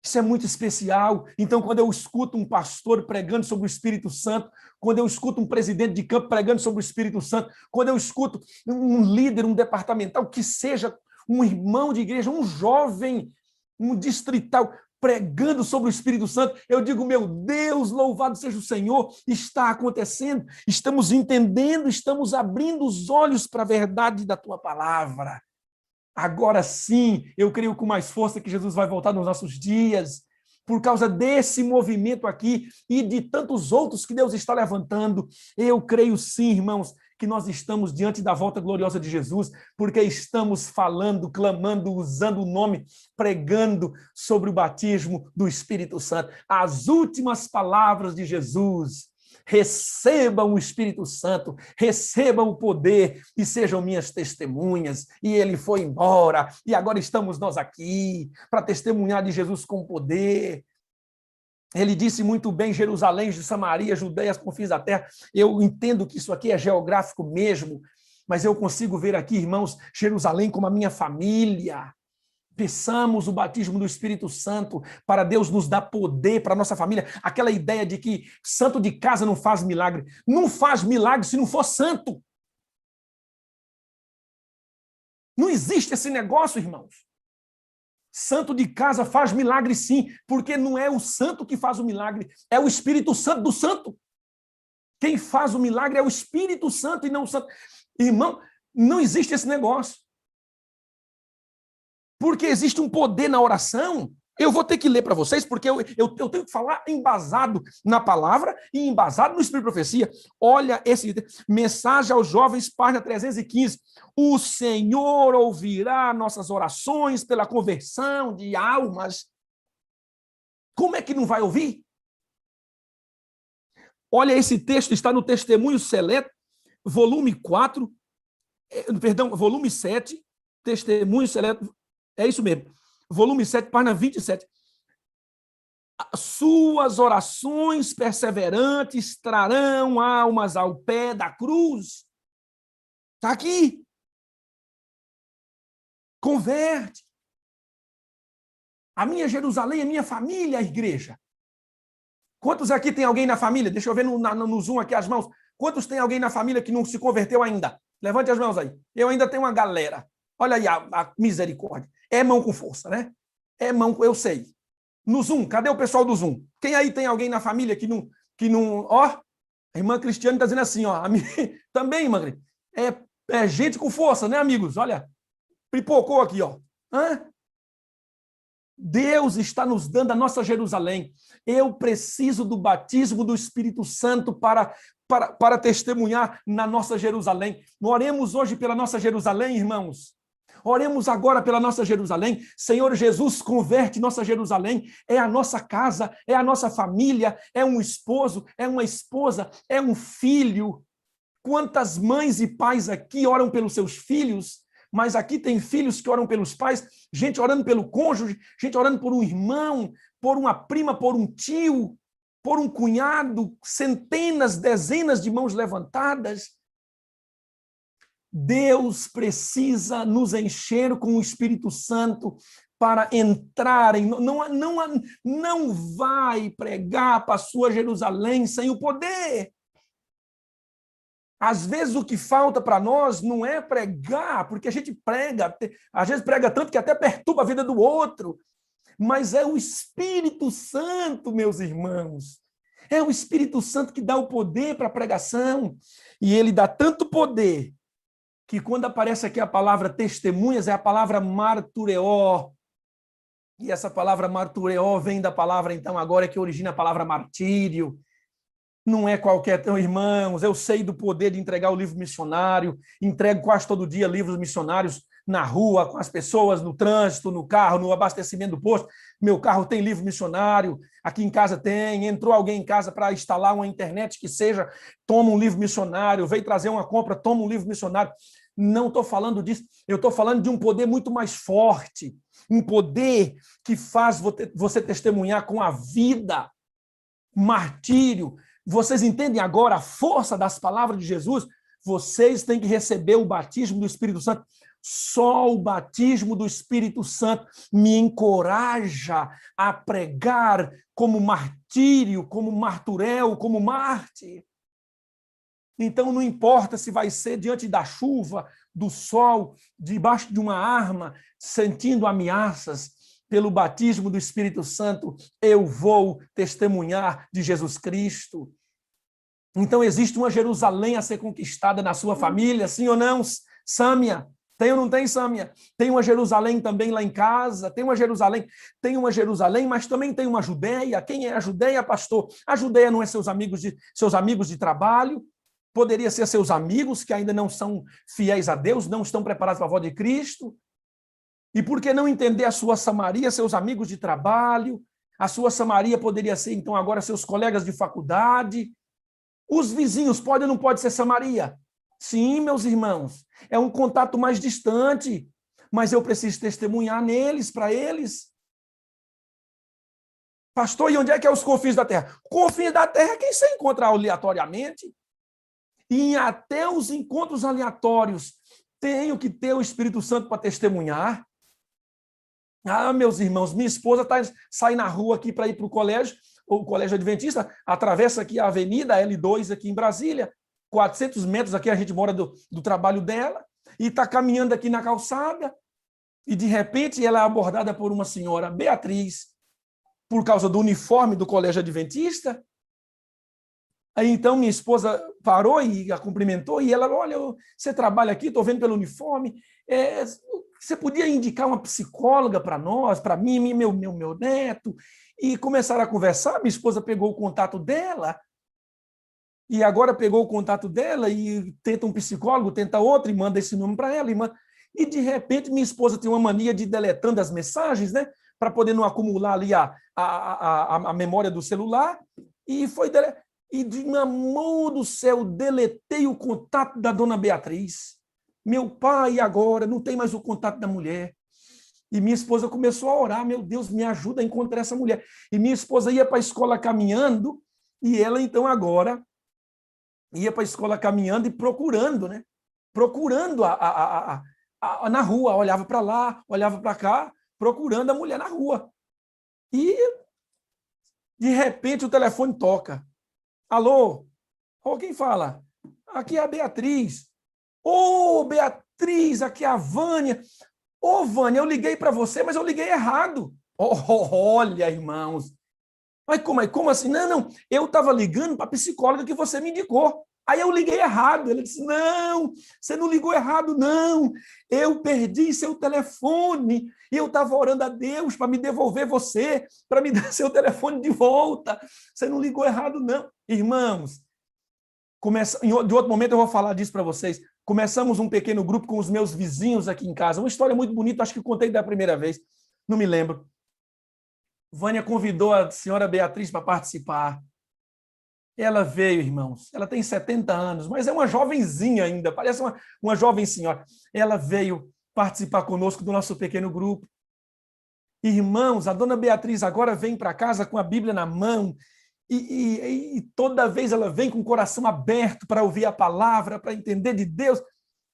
Isso é muito especial. Então, quando eu escuto um pastor pregando sobre o Espírito Santo, quando eu escuto um presidente de campo pregando sobre o Espírito Santo, quando eu escuto um líder, um departamental, que seja um irmão de igreja, um jovem, um distrital, pregando sobre o Espírito Santo, eu digo, meu Deus, louvado seja o Senhor, está acontecendo, estamos entendendo, estamos abrindo os olhos para a verdade da tua palavra. Agora sim, eu creio com mais força que Jesus vai voltar nos nossos dias, por causa desse movimento aqui e de tantos outros que Deus está levantando. Eu creio sim, irmãos, que nós estamos diante da volta gloriosa de Jesus, porque estamos falando, clamando, usando o nome, pregando sobre o batismo do Espírito Santo. As últimas palavras de Jesus. Recebam o Espírito Santo, recebam o poder e sejam minhas testemunhas. E ele foi embora, e agora estamos nós aqui para testemunhar de Jesus com poder. Ele disse muito bem, Jerusalém, Samaria, Judeia, as confins da terra. Eu entendo que isso aqui é geográfico mesmo, mas eu consigo ver aqui, irmãos, Jerusalém como a minha família. Peçamos o batismo do Espírito Santo para Deus nos dar poder para a nossa família. Aquela ideia de que santo de casa não faz milagre. Não faz milagre se não for santo. Não existe esse negócio, irmãos. Santo de casa faz milagre sim, porque não é o santo que faz o milagre, é o Espírito Santo do santo. Quem faz o milagre é o Espírito Santo e não o santo. Irmão, Não existe esse negócio. Porque existe um poder na oração. Eu vou ter que ler para vocês, porque eu tenho que falar embasado na palavra e embasado no Espírito de Profecia. Olha esse mensagem aos jovens, página 315. O Senhor ouvirá nossas orações pela conversão de almas. Como é que não vai ouvir? Olha, esse texto está no Testemunho Seleto, volume 4, volume 7, Testemunho Seleto, é isso mesmo, volume 7, página 27. Suas orações perseverantes trarão almas ao pé da cruz. Está aqui. Converte. A minha Jerusalém, a minha família, a igreja. Quantos aqui tem alguém na família? Deixa eu ver no Zoom aqui as mãos. Quantos tem alguém na família que não se converteu ainda? Levante as mãos aí. Eu ainda tenho uma galera. Olha aí a misericórdia. É mão com força, né? É mão, eu sei. No Zoom, cadê o pessoal do Zoom? Quem aí tem alguém na família que não... Ó, a irmã Cristiane está dizendo assim, ó. Também, irmã, é gente com força, né, amigos? Olha, pipocou aqui, ó. Hã? Deus está nos dando a nossa Jerusalém. Eu preciso do batismo do Espírito Santo para testemunhar na nossa Jerusalém. Oremos hoje pela nossa Jerusalém, irmãos. Oremos agora pela nossa Jerusalém. Senhor Jesus, converte nossa Jerusalém. É a nossa casa, é a nossa família, é um esposo, é uma esposa, é um filho. Quantas mães e pais aqui oram pelos seus filhos, mas aqui tem filhos que oram pelos pais, gente orando pelo cônjuge, gente orando por um irmão, por uma prima, por um tio, por um cunhado, centenas, dezenas de mãos levantadas. Deus precisa nos encher com o Espírito Santo para entrar em... Não vai pregar para a sua Jerusalém sem o poder. Às vezes o que falta para nós não é pregar, porque a gente prega, às vezes prega tanto que até perturba a vida do outro, mas é o Espírito Santo, meus irmãos. É o Espírito Santo que dá o poder para a pregação, e ele dá tanto poder que quando aparece aqui a palavra testemunhas, é a palavra martureó. E essa palavra martureó vem da palavra, então, agora que origina a palavra martírio. Não é qualquer... Irmãos, eu sei do poder de entregar o livro missionário, entrego quase todo dia livros missionários na rua, com as pessoas, no trânsito, no carro, no abastecimento do posto. Meu carro tem livro missionário, aqui em casa tem, entrou alguém em casa para instalar uma internet que seja, toma um livro missionário, veio trazer uma compra, toma um livro missionário. Não estou falando disso, eu estou falando de um poder muito mais forte, um poder que faz você testemunhar com a vida, martírio. Vocês entendem agora a força das palavras de Jesus? Vocês têm que receber o batismo do Espírito Santo. Só o batismo do Espírito Santo me encoraja a pregar como martírio, como marturel, como mártir. Então, não importa se vai ser diante da chuva, do sol, debaixo de uma arma, sentindo ameaças, pelo batismo do Espírito Santo, eu vou testemunhar de Jesus Cristo. Então, existe uma Jerusalém a ser conquistada na sua família, sim ou não, Sâmia? Tem ou não tem, Sâmia? Tem uma Jerusalém também lá em casa, tem uma Jerusalém, mas também tem uma Judeia. Quem é a Judeia, pastor? A Judeia não é seus amigos de trabalho, poderia ser seus amigos que ainda não são fiéis a Deus, não estão preparados para a voz de Cristo. E por que não entender a sua Samaria, seus amigos de trabalho? A sua Samaria poderia ser, então, agora seus colegas de faculdade. Os vizinhos, pode ou não pode ser Samaria? Sim, meus irmãos. É um contato mais distante, mas eu preciso testemunhar neles, para eles. Pastor, e onde é que é os confins da terra? Confins da terra é quem você encontra aleatoriamente. E até os encontros aleatórios, tenho que ter o Espírito Santo para testemunhar. Ah, meus irmãos, minha esposa sai na rua aqui para ir para o colégio adventista, atravessa aqui a avenida L2 aqui em Brasília, 400 metros aqui a gente mora do trabalho dela, e está caminhando aqui na calçada, e de repente ela é abordada por uma senhora, Beatriz, por causa do uniforme do colégio adventista. Aí então minha esposa parou e a cumprimentou, e ela, olha, você trabalha aqui, estou vendo pelo uniforme, você podia indicar uma psicóloga para nós, para mim, meu neto? E começaram a conversar, minha esposa pegou o contato dela, e agora pegou o contato dela e tenta um psicólogo, tenta outro, e manda esse número para ela, e de repente minha esposa tem uma mania de ir deletando as mensagens, né, para poder não acumular ali a memória do celular, e foi e de amor do céu, deletei o contato da dona Beatriz. Meu pai agora não tem mais o contato da mulher. E minha esposa começou a orar, meu Deus, me ajuda a encontrar essa mulher. E minha esposa ia para a escola caminhando, e ela então agora ia para a escola caminhando e procurando, né? Procurando na rua, olhava para lá, olhava para cá, procurando a mulher na rua. E de repente o telefone toca. Alô? Ô, quem fala? Aqui é a Beatriz. Ô, Beatriz, aqui é a Vânia. Ô, Vânia, eu liguei para você, mas eu liguei errado. Olha, irmãos. Mas como assim? Não, eu estava ligando para a psicóloga que você me indicou. Aí eu liguei errado. Ele disse, não, você não ligou errado, não. Eu perdi seu telefone e eu estava orando a Deus para me devolver você, para me dar seu telefone de volta. Você não ligou errado, não. Irmãos, de outro momento eu vou falar disso para vocês. Começamos um pequeno grupo com os meus vizinhos aqui em casa. Uma história muito bonita, acho que contei da primeira vez. Não me lembro. Vânia convidou a senhora Beatriz para participar. Ela veio, irmãos. Ela tem 70 anos, mas é uma jovenzinha ainda, parece uma jovem senhora. Ela veio participar conosco do nosso pequeno grupo. Irmãos, a dona Beatriz agora vem para casa com a Bíblia na mão e toda vez ela vem com o coração aberto para ouvir a palavra, para entender de Deus.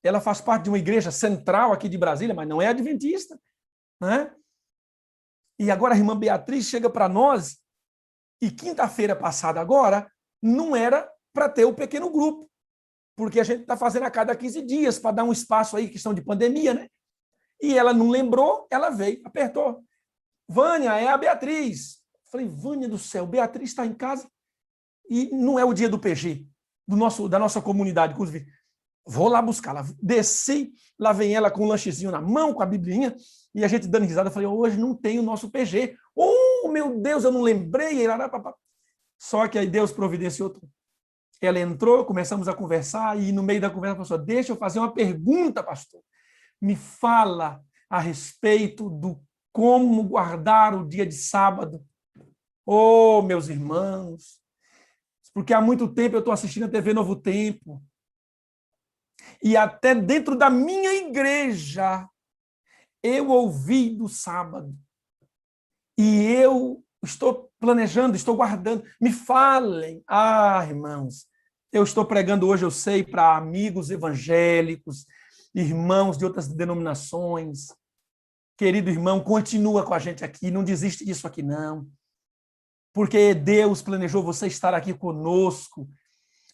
Ela faz parte de uma igreja central aqui de Brasília, mas não é adventista, né? E agora a irmã Beatriz chega para nós, e quinta-feira passada agora, não era para ter o pequeno grupo, porque a gente está fazendo a cada 15 dias, para dar um espaço aí, questão de pandemia, né? E ela não lembrou, ela veio, apertou. Vânia, é a Beatriz. Falei, Vânia do céu, Beatriz está em casa e não é o dia do PG, da nossa comunidade, inclusive. Vou lá buscá-la. Desci, lá vem ela com um lanchezinho na mão, com a biblinha, e a gente dando risada. Eu falei, hoje não tem o nosso PG. Oh, meu Deus, eu não lembrei. Só que aí Deus providenciou tudo. Ela entrou, começamos a conversar, e no meio da conversa, pastor, deixa eu fazer uma pergunta, pastor. Me fala a respeito do como guardar o dia de sábado. Oh, meus irmãos, porque há muito tempo eu estou assistindo a TV Novo Tempo, e até dentro da minha igreja eu ouvi do sábado, e eu estou planejando, estou guardando. Me falem. Ah, irmãos, eu estou pregando hoje, eu sei, para amigos evangélicos, irmãos de outras denominações. Querido irmão, continua com a gente aqui, não desiste disso aqui não, porque Deus planejou você estar aqui conosco,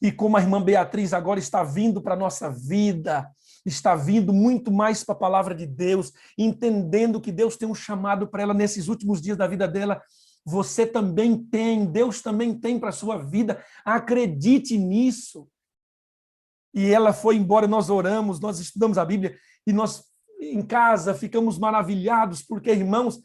e como a irmã Beatriz agora está vindo para a nossa vida, está vindo muito mais para a palavra de Deus, entendendo que Deus tem um chamado para ela nesses últimos dias da vida dela, você também tem, Deus também tem para a sua vida, acredite nisso. E ela foi embora, nós oramos, nós estudamos a Bíblia, e nós em casa ficamos maravilhados, porque, irmãos,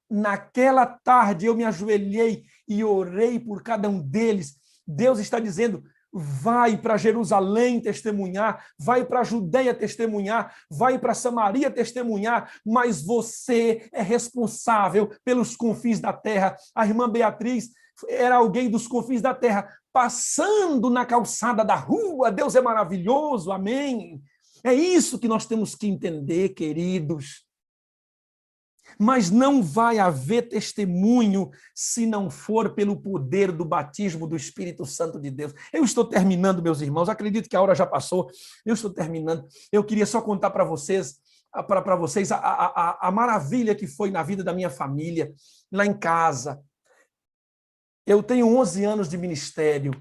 naquela tarde eu me ajoelhei e orei por cada um deles. Deus está dizendo, vai para Jerusalém testemunhar, vai para a Judeia testemunhar, vai para Samaria testemunhar, mas você é responsável pelos confins da terra. A irmã Beatriz era alguém dos confins da terra, passando na calçada da rua. Deus é maravilhoso, amém? É isso que nós temos que entender, queridos. Mas não vai haver testemunho se não for pelo poder do batismo do Espírito Santo de Deus. Eu estou terminando, meus irmãos, acredito que a hora já passou, eu estou terminando. Eu queria só contar para vocês, a maravilha que foi na vida da minha família, lá em casa. Eu tenho 11 anos de ministério.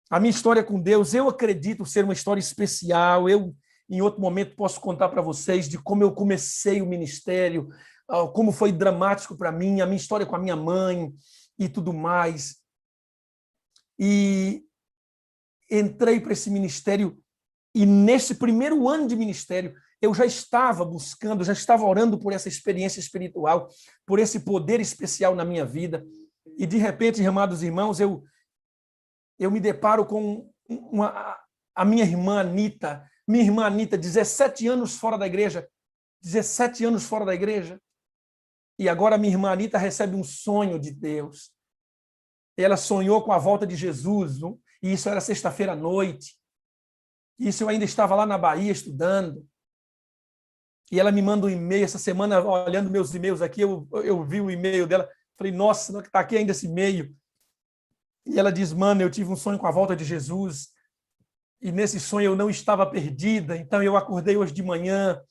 A minha história com Deus, eu acredito ser uma história especial. Eu, em outro momento, posso contar para vocês de como eu comecei o ministério, como foi dramático para mim, a minha história com a minha mãe e tudo mais. E entrei para esse ministério e nesse primeiro ano de ministério eu já estava buscando, já estava orando por essa experiência espiritual, por esse poder especial na minha vida. E de repente, amados irmãos, eu me deparo com a minha irmã Anita, 17 anos fora da igreja, 17 anos fora da igreja, e agora minha irmã Anita recebe um sonho de Deus. Ela sonhou com a volta de Jesus, e isso era sexta-feira à noite. Isso eu ainda estava lá na Bahia estudando. E ela me manda um e-mail essa semana, olhando meus e-mails aqui, eu vi o e-mail dela, falei, nossa, está aqui ainda esse e-mail. E ela diz, mano, eu tive um sonho com a volta de Jesus, e nesse sonho eu não estava perdida, então eu acordei hoje de manhã,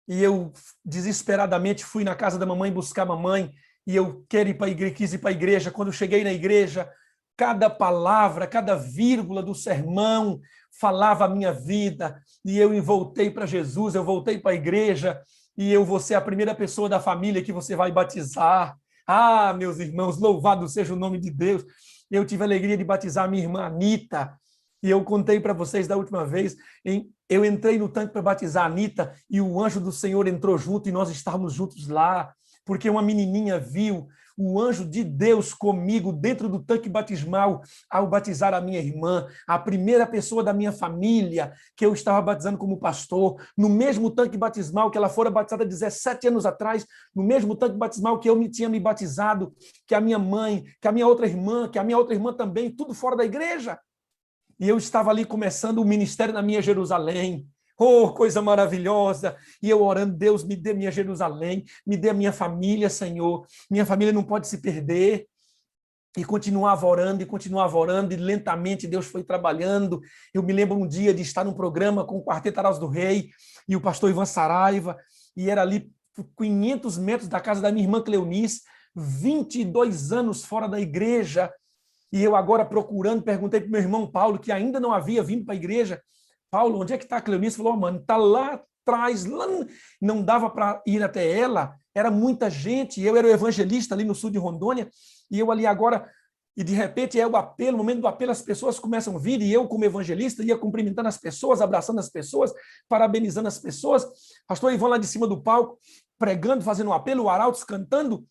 e eu desesperadamente fui na casa da mamãe buscar a mamãe, e eu quis ir para a igreja. Quando eu cheguei na igreja, cada palavra, cada vírgula do sermão falava a minha vida, e eu voltei para Jesus, eu voltei para a igreja, e eu vou ser a primeira pessoa da família que você vai batizar. Ah, meus irmãos, louvado seja o nome de Deus. Eu tive a alegria de batizar a minha irmã Anita, e eu contei para vocês da última vez, eu entrei no tanque para batizar a Anita, e o anjo do Senhor entrou junto, e nós estávamos juntos lá, porque uma menininha viu o anjo de Deus comigo dentro do tanque batismal ao batizar a minha irmã, a primeira pessoa da minha família que eu estava batizando como pastor, no mesmo tanque batismal que ela fora batizada 17 anos atrás, no mesmo tanque batismal que eu tinha me batizado, que a minha mãe, que a minha outra irmã também, tudo fora da igreja. E eu estava ali começando o ministério na minha Jerusalém. Oh, coisa maravilhosa! E eu orando, Deus, me dê minha Jerusalém, me dê a minha família, Senhor. Minha família não pode se perder. E continuava orando, e lentamente Deus foi trabalhando. Eu me lembro um dia de estar num programa com o Quarteto Araújo do Rei, e o pastor Ivan Saraiva, e era ali 500 metros da casa da minha irmã Cleonice, 22 anos fora da igreja. E eu agora procurando, perguntei para o meu irmão Paulo, que ainda não havia vindo para a igreja, Paulo, onde é que está a Cleonice? Falou, mano, está lá atrás, lá não dava para ir até ela, era muita gente, eu era o evangelista ali no sul de Rondônia, e eu ali agora, e de repente é o apelo, no momento do apelo as pessoas começam a vir, e eu como evangelista ia cumprimentando as pessoas, abraçando as pessoas, parabenizando as pessoas, pastor Ivan lá de cima do palco, pregando, fazendo um apelo, o Arautos cantando,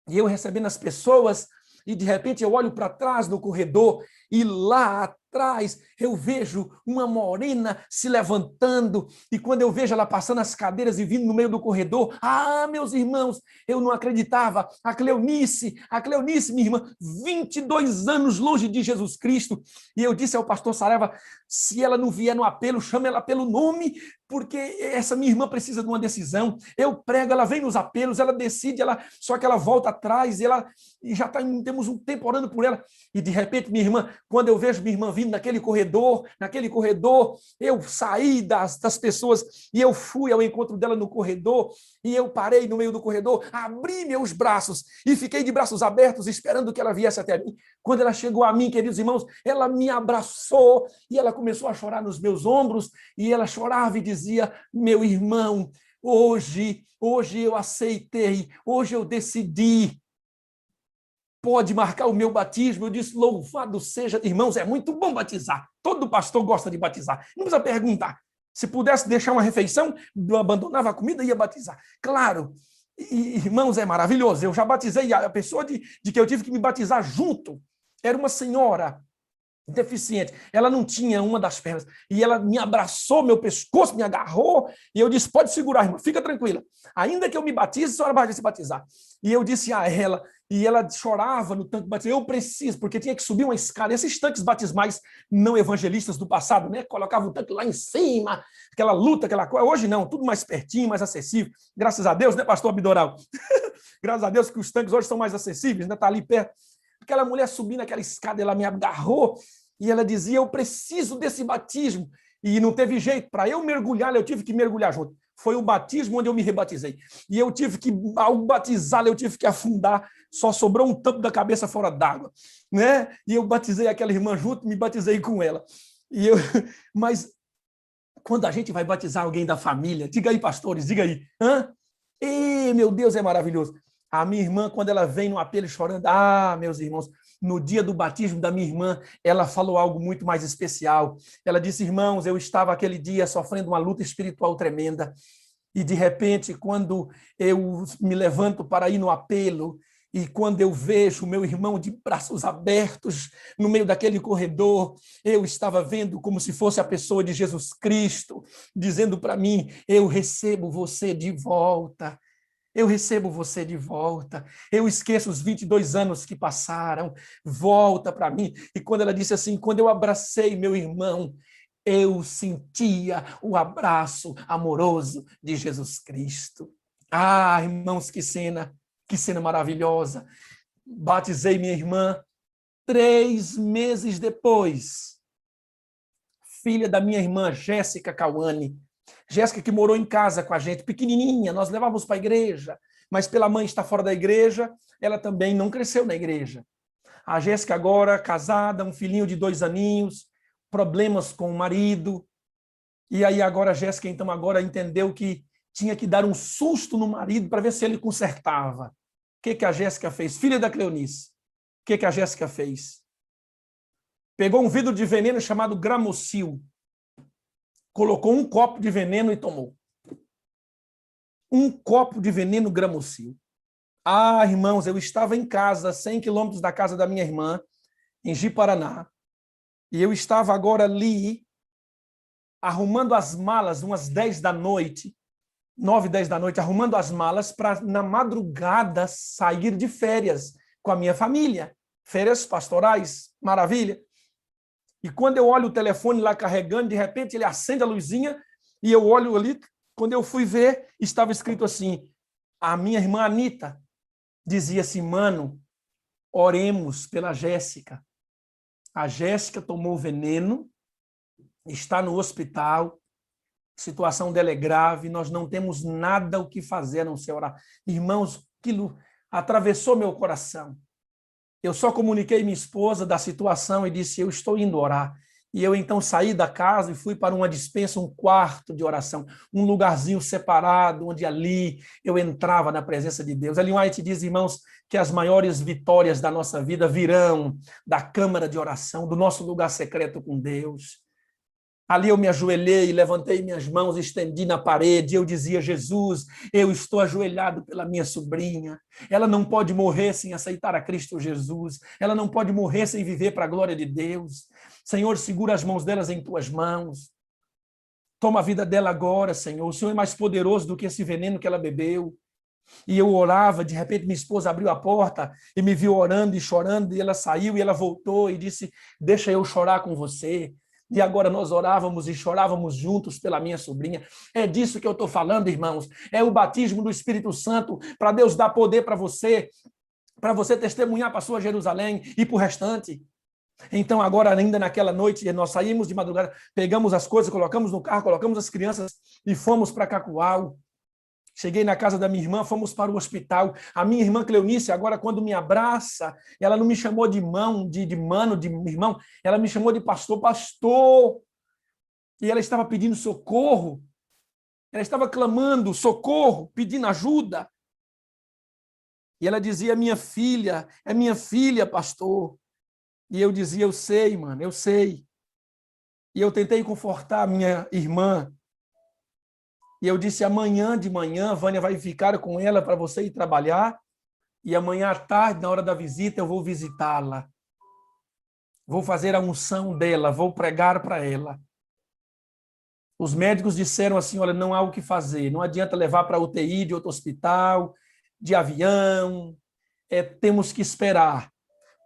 e eu recebendo as pessoas, e de repente eu olho para trás no corredor, e lá atrás eu vejo uma morena se levantando, e quando eu vejo ela passando as cadeiras e vindo no meio do corredor, meus irmãos, eu não acreditava, a Cleonice, minha irmã, 22 anos longe de Jesus Cristo, e eu disse ao pastor Saraiva, se ela não vier no apelo, chama ela pelo nome, porque essa minha irmã precisa de uma decisão, eu prego, ela vem nos apelos, ela decide, só que ela volta atrás, e já temos um tempo orando por ela, e de repente minha irmã, quando eu vejo minha irmã vindo naquele corredor, eu saí das pessoas e eu fui ao encontro dela no corredor, e eu parei no meio do corredor, abri meus braços e fiquei de braços abertos esperando que ela viesse até mim. Quando ela chegou a mim, queridos irmãos, ela me abraçou e ela começou a chorar nos meus ombros, e ela chorava e dizia, meu irmão, hoje eu aceitei, hoje eu decidi, pode marcar o meu batismo. Eu disse, louvado seja, irmãos, é muito bom batizar. Todo pastor gosta de batizar. Não precisa perguntar. Se pudesse deixar uma refeição, eu abandonava a comida e ia batizar. Claro, irmãos, é maravilhoso. Eu já batizei, a pessoa de que eu tive que me batizar junto era uma senhora deficiente. Ela não tinha uma das pernas. E ela me abraçou, meu pescoço, me agarrou, e eu disse, pode segurar, irmã, fica tranquila. Ainda que eu me batize, a senhora vai se batizar. E eu disse a ela, e ela chorava no tanque batismal, eu preciso, porque tinha que subir uma escada. Esses tanques batismais não evangelistas do passado, né? Colocavam o tanque lá em cima, aquela luta, aquela coisa. Hoje não, tudo mais pertinho, mais acessível. Graças a Deus, né, pastor Abidoral? Graças a Deus que os tanques hoje são mais acessíveis, né? Tá ali perto. Aquela mulher subindo aquela escada, ela me agarrou, e ela dizia, eu preciso desse batismo. E não teve jeito, para eu mergulhar, eu tive que mergulhar junto. Foi o batismo onde eu me rebatizei. E eu tive que, ao batizá-la, eu tive que afundar, só sobrou um tampo da cabeça fora d'água, né? E eu batizei aquela irmã junto, me batizei com ela. Mas quando a gente vai batizar alguém da família, diga aí, pastores, diga aí. Meu Deus, é maravilhoso. A minha irmã, quando ela vem no apelo chorando, meus irmãos, no dia do batismo da minha irmã, ela falou algo muito mais especial. Ela disse: irmãos, eu estava aquele dia sofrendo uma luta espiritual tremenda, e de repente, quando eu me levanto para ir no apelo, e quando eu vejo o meu irmão de braços abertos no meio daquele corredor, eu estava vendo como se fosse a pessoa de Jesus Cristo, dizendo para mim: eu recebo você de volta. Eu recebo você de volta. Eu esqueço os 22 anos que passaram. Volta para mim. E quando ela disse assim, quando eu abracei meu irmão, eu sentia o abraço amoroso de Jesus Cristo. Ah, irmãos, que cena maravilhosa. Batizei minha irmã 3 meses depois, filha da minha irmã Jéssica Cauane. Jéssica que morou em casa com a gente, pequenininha, nós levávamos para a igreja, mas pela mãe estar fora da igreja, ela também não cresceu na igreja. A Jéssica agora casada, um filhinho de 2 aninhos, problemas com o marido, e aí agora a Jéssica então agora entendeu que tinha que dar um susto no marido para ver se ele consertava. O que a Jéssica fez? Filha da Cleonice, o que a Jéssica fez? Pegou um vidro de veneno chamado Gramocil, colocou um copo de veneno e tomou. Um copo de veneno Gramocil. Ah, irmãos, eu estava em casa, 100 quilômetros da casa da minha irmã, em Ji-Paraná, e eu estava agora ali, arrumando as malas, umas 10 da noite, 9, 10 da noite, arrumando as malas para, na madrugada, sair de férias com a minha família. Férias pastorais, maravilha. E quando eu olho o telefone lá carregando, de repente ele acende a luzinha e eu olho ali, quando eu fui ver, estava escrito assim, a minha irmã Anita dizia assim: mano, oremos pela Jéssica. A Jéssica tomou veneno, está no hospital, a situação dela é grave, nós não temos nada o que fazer a não ser orar. Irmãos, aquilo atravessou meu coração. Eu só comuniquei minha esposa da situação e disse: eu estou indo orar. E eu então saí da casa e fui para uma despensa, um quarto de oração, um lugarzinho separado, onde ali eu entrava na presença de Deus. Ellen White diz, irmãos, que as maiores vitórias da nossa vida virão da câmara de oração, do nosso lugar secreto com Deus. Ali eu me ajoelhei, levantei minhas mãos, estendi na parede, eu dizia: Jesus, eu estou ajoelhado pela minha sobrinha, ela não pode morrer sem aceitar a Cristo Jesus, ela não pode morrer sem viver para a glória de Deus. Senhor, segura as mãos delas em tuas mãos, toma a vida dela agora, Senhor, o Senhor é mais poderoso do que esse veneno que ela bebeu. E eu orava, de repente minha esposa abriu a porta e me viu orando e chorando, e ela saiu e ela voltou e disse: deixa eu chorar com você. E agora nós orávamos e chorávamos juntos pela minha sobrinha. É disso que eu estou falando, irmãos. É o batismo do Espírito Santo para Deus dar poder para você testemunhar para a sua Jerusalém e para o restante. Então agora ainda naquela noite nós saímos de madrugada, pegamos as coisas, colocamos no carro, colocamos as crianças e fomos para Cacoal. Cheguei na casa da minha irmã, fomos para o hospital. A minha irmã Cleonice, agora quando me abraça, ela não me chamou de mão, de mano, de irmão, ela me chamou de pastor, pastor. E ela estava pedindo socorro. Ela estava clamando socorro, pedindo ajuda. E ela dizia: é minha filha, pastor. E eu dizia: eu sei, mano, eu sei. E eu tentei confortar a minha irmã. E eu disse: amanhã de manhã, Vânia vai ficar com ela para você ir trabalhar. E amanhã à tarde, na hora da visita, eu vou visitá-la. Vou fazer a unção dela, vou pregar para ela. Os médicos disseram assim: olha, não há o que fazer, não adianta levar para a UTI de outro hospital, de avião, temos que esperar,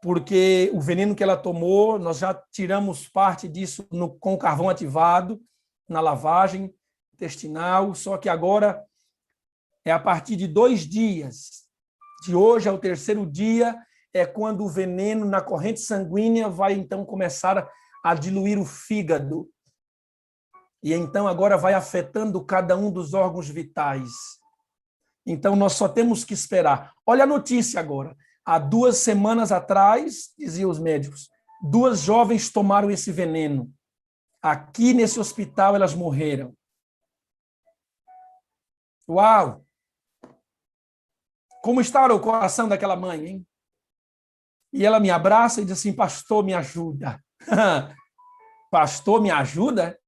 porque o veneno que ela tomou, nós já tiramos parte disso com carvão ativado, na lavagem intestinal, só que agora é a partir de 2 dias, de hoje ao 3º dia, é quando o veneno na corrente sanguínea vai então começar a diluir o fígado. E então agora vai afetando cada um dos órgãos vitais. Então nós só temos que esperar. Olha a notícia agora. Há 2 semanas atrás, diziam os médicos, 2 jovens tomaram esse veneno. Aqui nesse hospital elas morreram. Uau! Como está o coração daquela mãe, hein? E ela me abraça e diz assim, pastor, me ajuda. Pastor, me ajuda?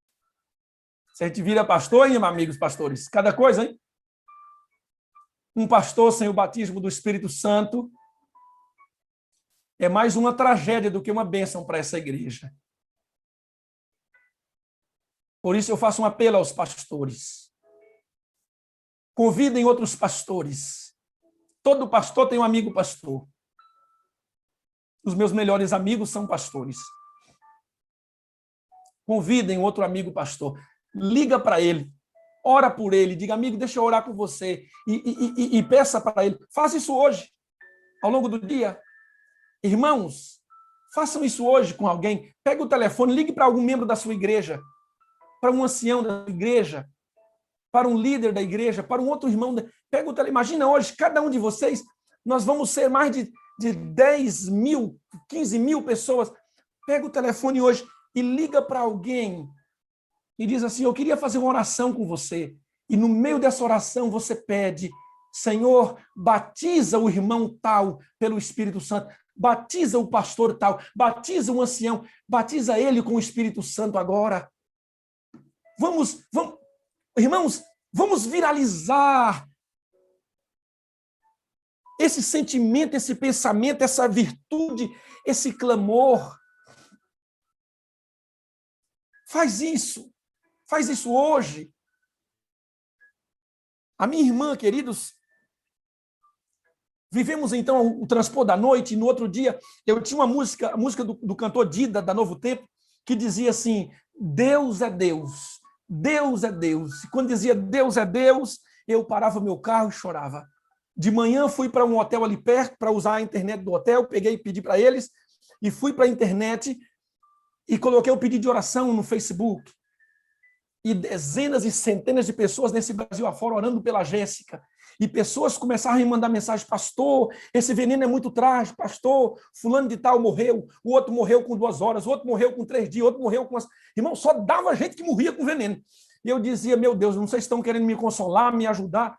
Se a gente vira pastor, hein, amigos pastores? Cada coisa, hein? Um pastor sem o batismo do Espírito Santo é mais uma tragédia do que uma bênção para essa igreja. Por isso eu faço um apelo aos pastores. Convidem outros pastores. Todo pastor tem um amigo pastor. Os meus melhores amigos são pastores. Convidem outro amigo pastor. Liga para ele. Ora por ele. Diga, amigo, deixa eu orar com você. E peça para ele. Faça isso hoje, ao longo do dia. Irmãos, façam isso hoje com alguém. Pega o telefone, ligue para algum membro da sua igreja. Para um ancião da igreja. Para um líder da igreja. Para um outro irmão. Pega o telefone. Imagina hoje, cada um de vocês, nós vamos ser mais de 10 mil, 15 mil pessoas. Pega o telefone hoje e liga para alguém e diz assim, eu queria fazer uma oração com você. E no meio dessa oração você pede, Senhor, batiza o irmão tal pelo Espírito Santo, batiza o pastor tal, batiza o ancião, batiza ele com o Espírito Santo agora. Vamos, irmãos, vamos viralizar esse sentimento, esse pensamento, essa virtude, esse clamor. Faz isso hoje. A minha irmã, queridos, vivemos então o transpor da noite, e no outro dia eu tinha a música do cantor Dida, da Novo Tempo, que dizia assim, Deus é Deus, Deus é Deus. E quando dizia Deus é Deus, eu parava meu carro e chorava. De manhã fui para um hotel ali perto para usar a internet do hotel, peguei e pedi para eles, e fui para a internet e coloquei o pedido de oração no Facebook. E dezenas e centenas de pessoas nesse Brasil afora orando pela Jéssica. E pessoas começaram a me mandar mensagem, pastor, esse veneno é muito trágico, pastor, fulano de tal morreu, o outro morreu com 2 horas, o outro morreu com 3 dias, o outro morreu com... Irmão, só dava gente que morria com veneno. E eu dizia, meu Deus, não sei se estão querendo me consolar, me ajudar.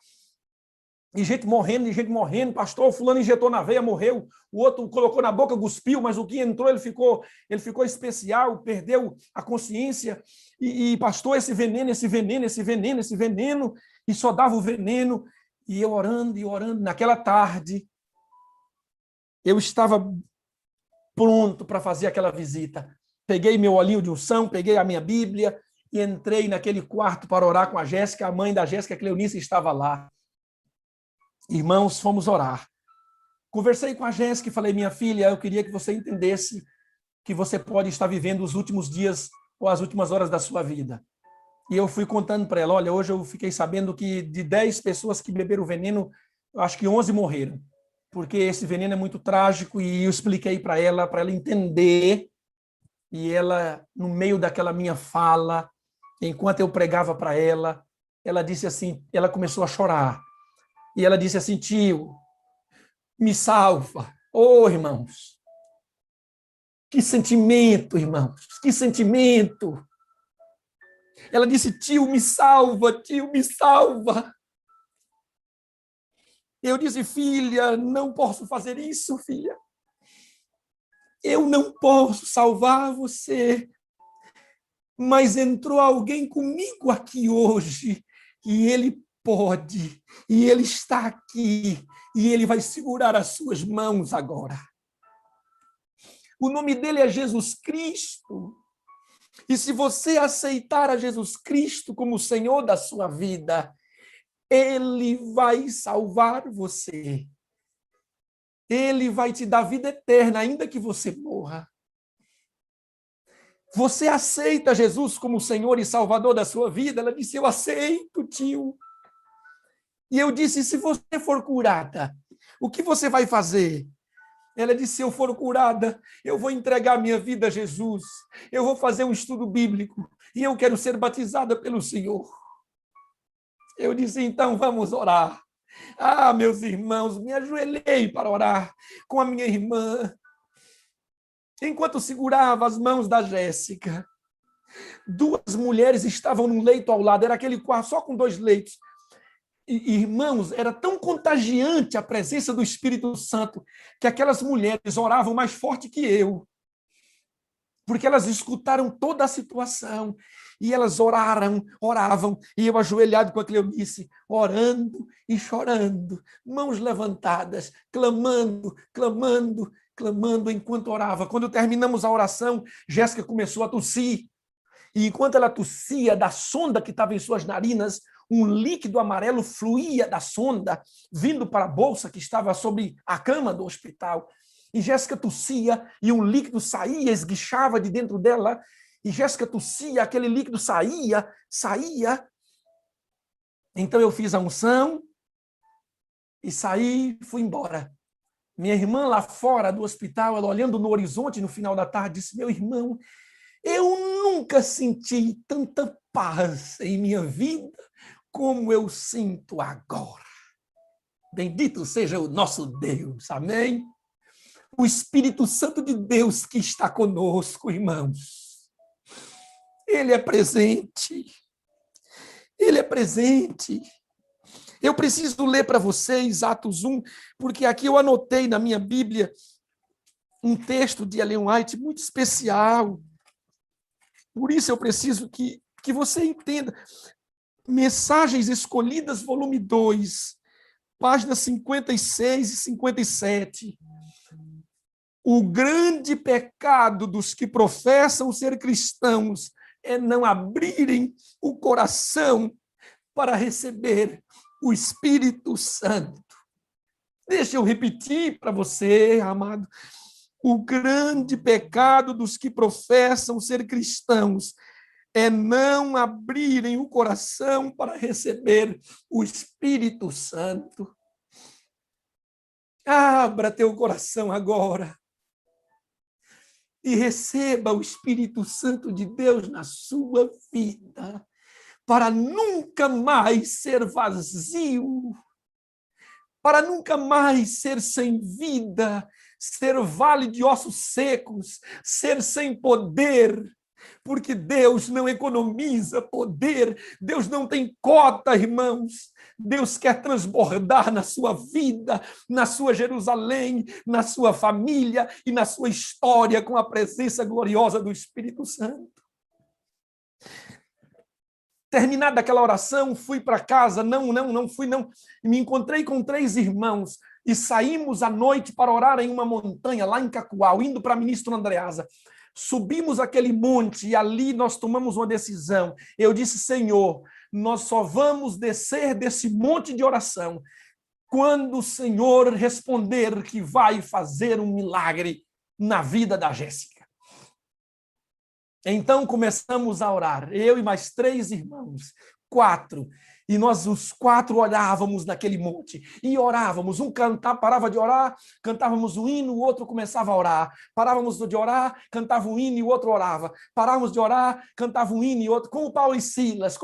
E gente morrendo, pastor, fulano injetou na veia, morreu, o outro colocou na boca, cuspiu, mas o que entrou, ele ficou especial, perdeu a consciência, e pastor, esse veneno, e só dava o veneno, e eu orando, naquela tarde, eu estava pronto para fazer aquela visita, peguei meu olhinho de unção, peguei a minha Bíblia, e entrei naquele quarto para orar com a Jéssica, a mãe da Jéssica, Cleonice, estava lá. Irmãos, fomos orar. Conversei com a Jéssica e falei, minha filha, eu queria que você entendesse que você pode estar vivendo os últimos dias ou as últimas horas da sua vida. E eu fui contando para ela, olha, hoje eu fiquei sabendo que de 10 pessoas que beberam o veneno, eu acho que 11 morreram, porque esse veneno é muito trágico, e eu expliquei para ela entender, e ela, no meio daquela minha fala, enquanto eu pregava para ela, ela disse assim, ela começou a chorar. E ela disse assim, tio, me salva. Oh, irmãos, que sentimento, irmãos, que sentimento. Ela disse, tio, me salva, tio, me salva. Eu disse, filha, não posso fazer isso, filha. Eu não posso salvar você. Mas entrou alguém comigo aqui hoje, e ele pode, e ele está aqui, e ele vai segurar as suas mãos agora. O nome dele é Jesus Cristo. E se você aceitar a Jesus Cristo como o Senhor da sua vida, ele vai salvar você. Ele vai te dar vida eterna, ainda que você morra. Você aceita Jesus como o Senhor e Salvador da sua vida? Ela disse, eu aceito, tio. E eu disse, se você for curada, o que você vai fazer? Ela disse, se eu for curada, eu vou entregar minha vida a Jesus, eu vou fazer um estudo bíblico, e eu quero ser batizada pelo Senhor. Eu disse, então vamos orar. Ah, meus irmãos, me ajoelhei para orar com a minha irmã, enquanto segurava as mãos da Jéssica. 2 mulheres estavam num leito ao lado, era aquele quarto só com 2 leitos. Irmãos, era tão contagiante a presença do Espírito Santo que aquelas mulheres oravam mais forte que eu, porque elas escutaram toda a situação e elas oravam, e eu ajoelhado com a Cleonice, orando e chorando, mãos levantadas, clamando enquanto orava. Quando terminamos a oração, Jéssica começou a tossir, e enquanto ela tossia, da sonda que estava em suas narinas, um líquido amarelo fluía da sonda, vindo para a bolsa que estava sobre a cama do hospital. E Jéssica tossia, e um líquido saía, esguichava de dentro dela, e Jéssica tossia, aquele líquido saía. Então eu fiz a unção, e saí, fui embora. Minha irmã lá fora do hospital, ela olhando no horizonte no final da tarde, disse: meu irmão, eu nunca senti tanta paz em minha vida como eu sinto agora. Bendito seja o nosso Deus, amém? O Espírito Santo de Deus que está conosco, irmãos. Ele é presente. Ele é presente. Eu preciso ler para vocês Atos 1, porque aqui eu anotei na minha Bíblia um texto de Ellen White muito especial. Por isso eu preciso que você entenda. Mensagens Escolhidas, volume 2, páginas 56 e 57. O grande pecado dos que professam ser cristãos é não abrirem o coração para receber o Espírito Santo. Deixa eu repetir para você, amado. O grande pecado dos que professam ser cristãos é não abrirem o coração para receber o Espírito Santo. Abra teu coração agora e receba o Espírito Santo de Deus na sua vida, para nunca mais ser vazio, para nunca mais ser sem vida, ser vale de ossos secos, ser sem poder, porque Deus não economiza poder, Deus não tem cota, irmãos. Deus quer transbordar na sua vida, na sua Jerusalém, na sua família e na sua história com a presença gloriosa do Espírito Santo. Terminada aquela oração, fui para casa, não, me encontrei com 3 irmãos e saímos à noite para orar em uma montanha, lá em Cacoal, indo para Ministro Andreasa. Subimos aquele monte e ali nós tomamos uma decisão. Eu disse: Senhor, nós só vamos descer desse monte de oração quando o Senhor responder que vai fazer um milagre na vida da Jéssica. Então começamos a orar, eu e mais 3 irmãos, 4, e nós os 4 olhávamos naquele monte e orávamos. Um parava de orar, cantávamos um hino, o outro começava a orar. Parávamos de orar, cantava um hino e o outro orava. Parávamos de orar, cantava um hino e outro, como Paulo e Silas.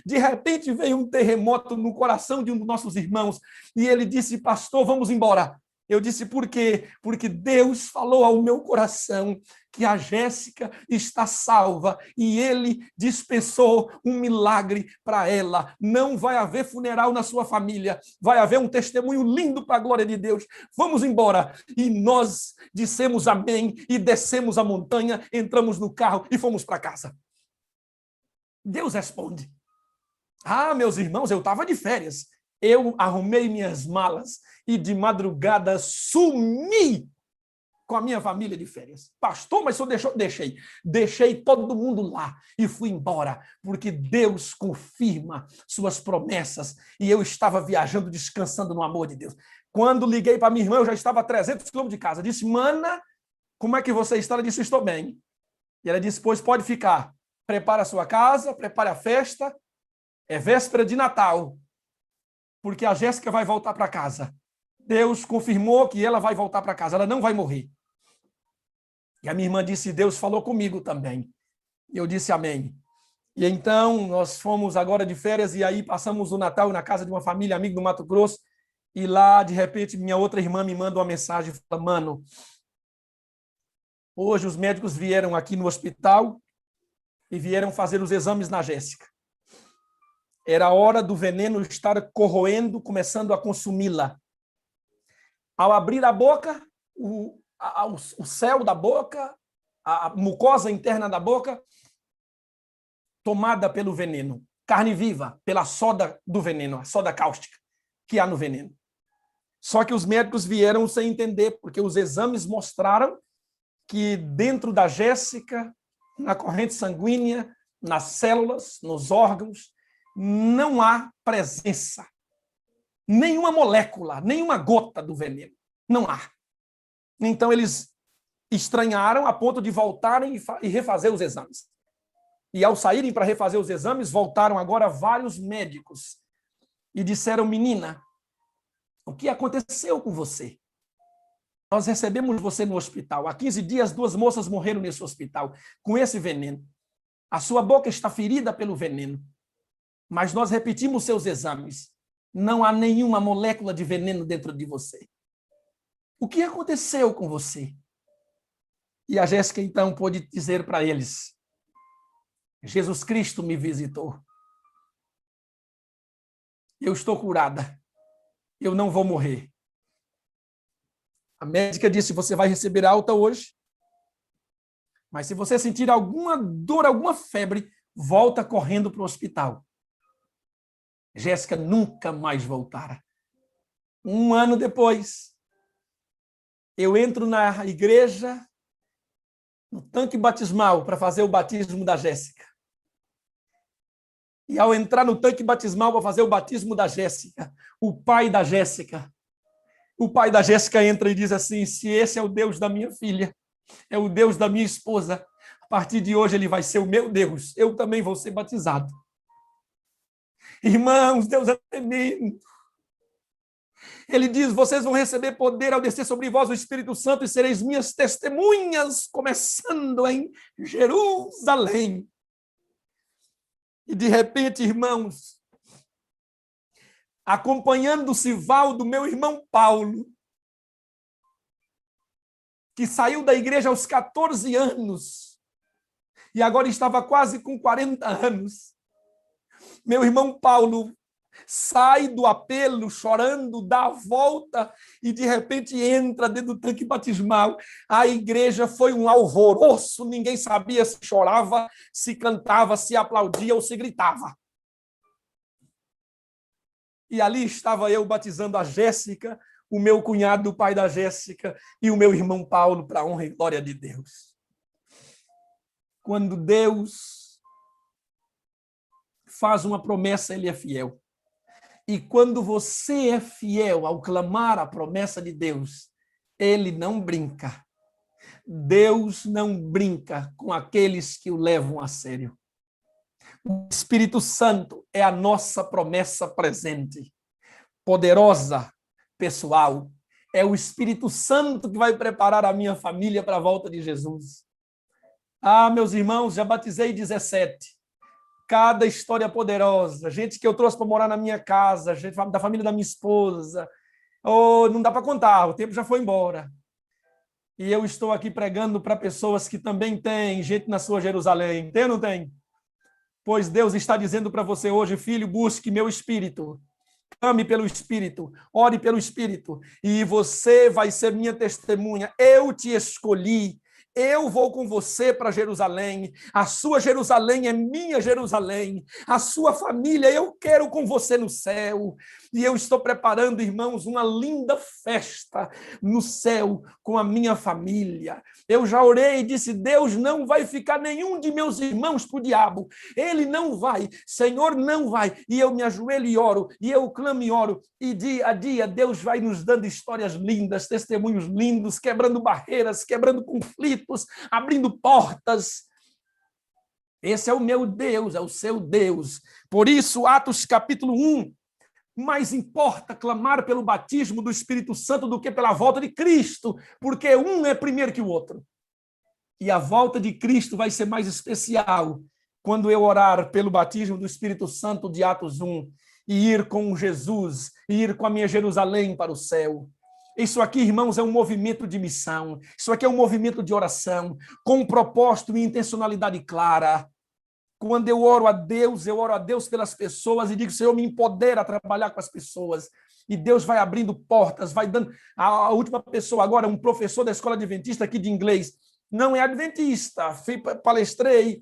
De repente veio um terremoto no coração de um dos nossos irmãos e ele disse: pastor, vamos embora. Eu disse: por quê? Porque Deus falou ao meu coração que a Jéssica está salva e ele dispensou um milagre para ela. Não vai haver funeral na sua família, vai haver um testemunho lindo para a glória de Deus. Vamos embora. E nós dissemos amém e descemos a montanha, entramos no carro e fomos para casa. Deus responde. Meus irmãos, eu estava de férias. Eu arrumei minhas malas e de madrugada sumi com a minha família de férias. Pastor, mas o senhor deixou? Deixei todo mundo lá e fui embora, porque Deus confirma suas promessas e eu estava viajando, descansando no amor de Deus. Quando liguei para minha irmã, eu já estava a 300 quilômetros de casa. Disse: mana, como é que você está? Ela disse: estou bem. E ela disse: pois pode ficar. Prepara a sua casa, prepare a festa. É véspera de Natal, porque a Jéssica vai voltar para casa. Deus confirmou que ela vai voltar para casa, ela não vai morrer. E a minha irmã disse: Deus falou comigo também. Eu disse amém. E então nós fomos agora de férias e aí passamos o Natal na casa de uma família amiga do Mato Grosso e lá, de repente, minha outra irmã me manda uma mensagem e fala: mano, hoje os médicos vieram aqui no hospital e vieram fazer os exames na Jéssica. Era a hora do veneno estar corroendo, começando a consumi-la. Ao abrir a boca, o céu da boca, a mucosa interna da boca, tomada pelo veneno. Carne viva, pela soda do veneno, a soda cáustica que há no veneno. Só que os médicos vieram sem entender, porque os exames mostraram que dentro da Jéssica, na corrente sanguínea, nas células, nos órgãos, não há presença. Nenhuma molécula, nenhuma gota do veneno. Não há. Então eles estranharam a ponto de voltarem e refazer os exames. E ao saírem para refazer os exames, voltaram agora vários médicos e disseram: menina, o que aconteceu com você? Nós recebemos você no hospital. Há 15 dias, 2 moças morreram nesse hospital com esse veneno. A sua boca está ferida pelo veneno. Mas nós repetimos seus exames. Não há nenhuma molécula de veneno dentro de você. O que aconteceu com você? E a Jéssica, então, pôde dizer para eles: Jesus Cristo me visitou. Eu estou curada. Eu não vou morrer. A médica disse: você vai receber alta hoje, mas se você sentir alguma dor, alguma febre, volta correndo para o hospital. Jéssica nunca mais voltara. 1 ano depois, eu entro na igreja, no tanque batismal, para fazer o batismo da Jéssica. E ao entrar no tanque batismal para fazer o batismo da Jéssica, o pai da Jéssica entra e diz assim: se esse é o Deus da minha filha, é o Deus da minha esposa, a partir de hoje ele vai ser o meu Deus, eu também vou ser batizado. Irmãos, Deus é tremendo. Ele diz: vocês vão receber poder ao descer sobre vós o Espírito Santo e sereis minhas testemunhas, começando em Jerusalém. E de repente, irmãos, acompanhando o Sivaldo, meu irmão Paulo, que saiu da igreja aos 14 anos e agora estava quase com 40 anos. Meu irmão Paulo sai do apelo chorando, dá a volta e de repente entra dentro do tanque batismal. A igreja foi um alvoroço, ninguém sabia se chorava, se cantava, se aplaudia ou se gritava. E ali estava eu batizando a Jéssica, o meu cunhado, o pai da Jéssica, e o meu irmão Paulo, para a honra e glória de Deus. Quando Deus faz uma promessa, ele é fiel. E quando você é fiel ao clamar a promessa de Deus, ele não brinca. Deus não brinca com aqueles que o levam a sério. O Espírito Santo é a nossa promessa presente, poderosa, pessoal. É o Espírito Santo que vai preparar a minha família para a volta de Jesus. Ah, meus irmãos, já batizei 17. Cada história poderosa, gente que eu trouxe para morar na minha casa, gente da família da minha esposa. Oh, não dá para contar, o tempo já foi embora. E eu estou aqui pregando para pessoas que também têm gente na sua Jerusalém. Tem ou não tem? Pois Deus está dizendo para você hoje: filho, busque meu Espírito. Ame pelo Espírito, ore pelo Espírito, e você vai ser minha testemunha. Eu te escolhi. Eu vou com você para Jerusalém, a sua Jerusalém é minha Jerusalém, a sua família eu quero com você no céu. E eu estou preparando, irmãos, uma linda festa no céu com a minha família. Eu já orei e disse: Deus, não vai ficar nenhum de meus irmãos para o diabo. Ele não vai, Senhor, não vai. E eu me ajoelho e oro, e eu clamo e oro, e dia a dia Deus vai nos dando histórias lindas, testemunhos lindos, quebrando barreiras, quebrando conflitos, abrindo portas. Esse é o meu Deus, é o seu Deus. Por isso, Atos capítulo 1, mais importa clamar pelo batismo do Espírito Santo do que pela volta de Cristo, porque um é primeiro que o outro. E a volta de Cristo vai ser mais especial quando eu orar pelo batismo do Espírito Santo de Atos 1 e ir com Jesus, e ir com a minha Jerusalém para o céu. Isso aqui, irmãos, é um movimento de missão. Isso aqui é um movimento de oração, com um propósito e intencionalidade clara. Quando eu oro a Deus pelas pessoas e digo, Senhor, me empodera a trabalhar com as pessoas. E Deus vai abrindo portas, vai dando... A última pessoa agora, um professor da escola adventista aqui de inglês, não é adventista, palestrei,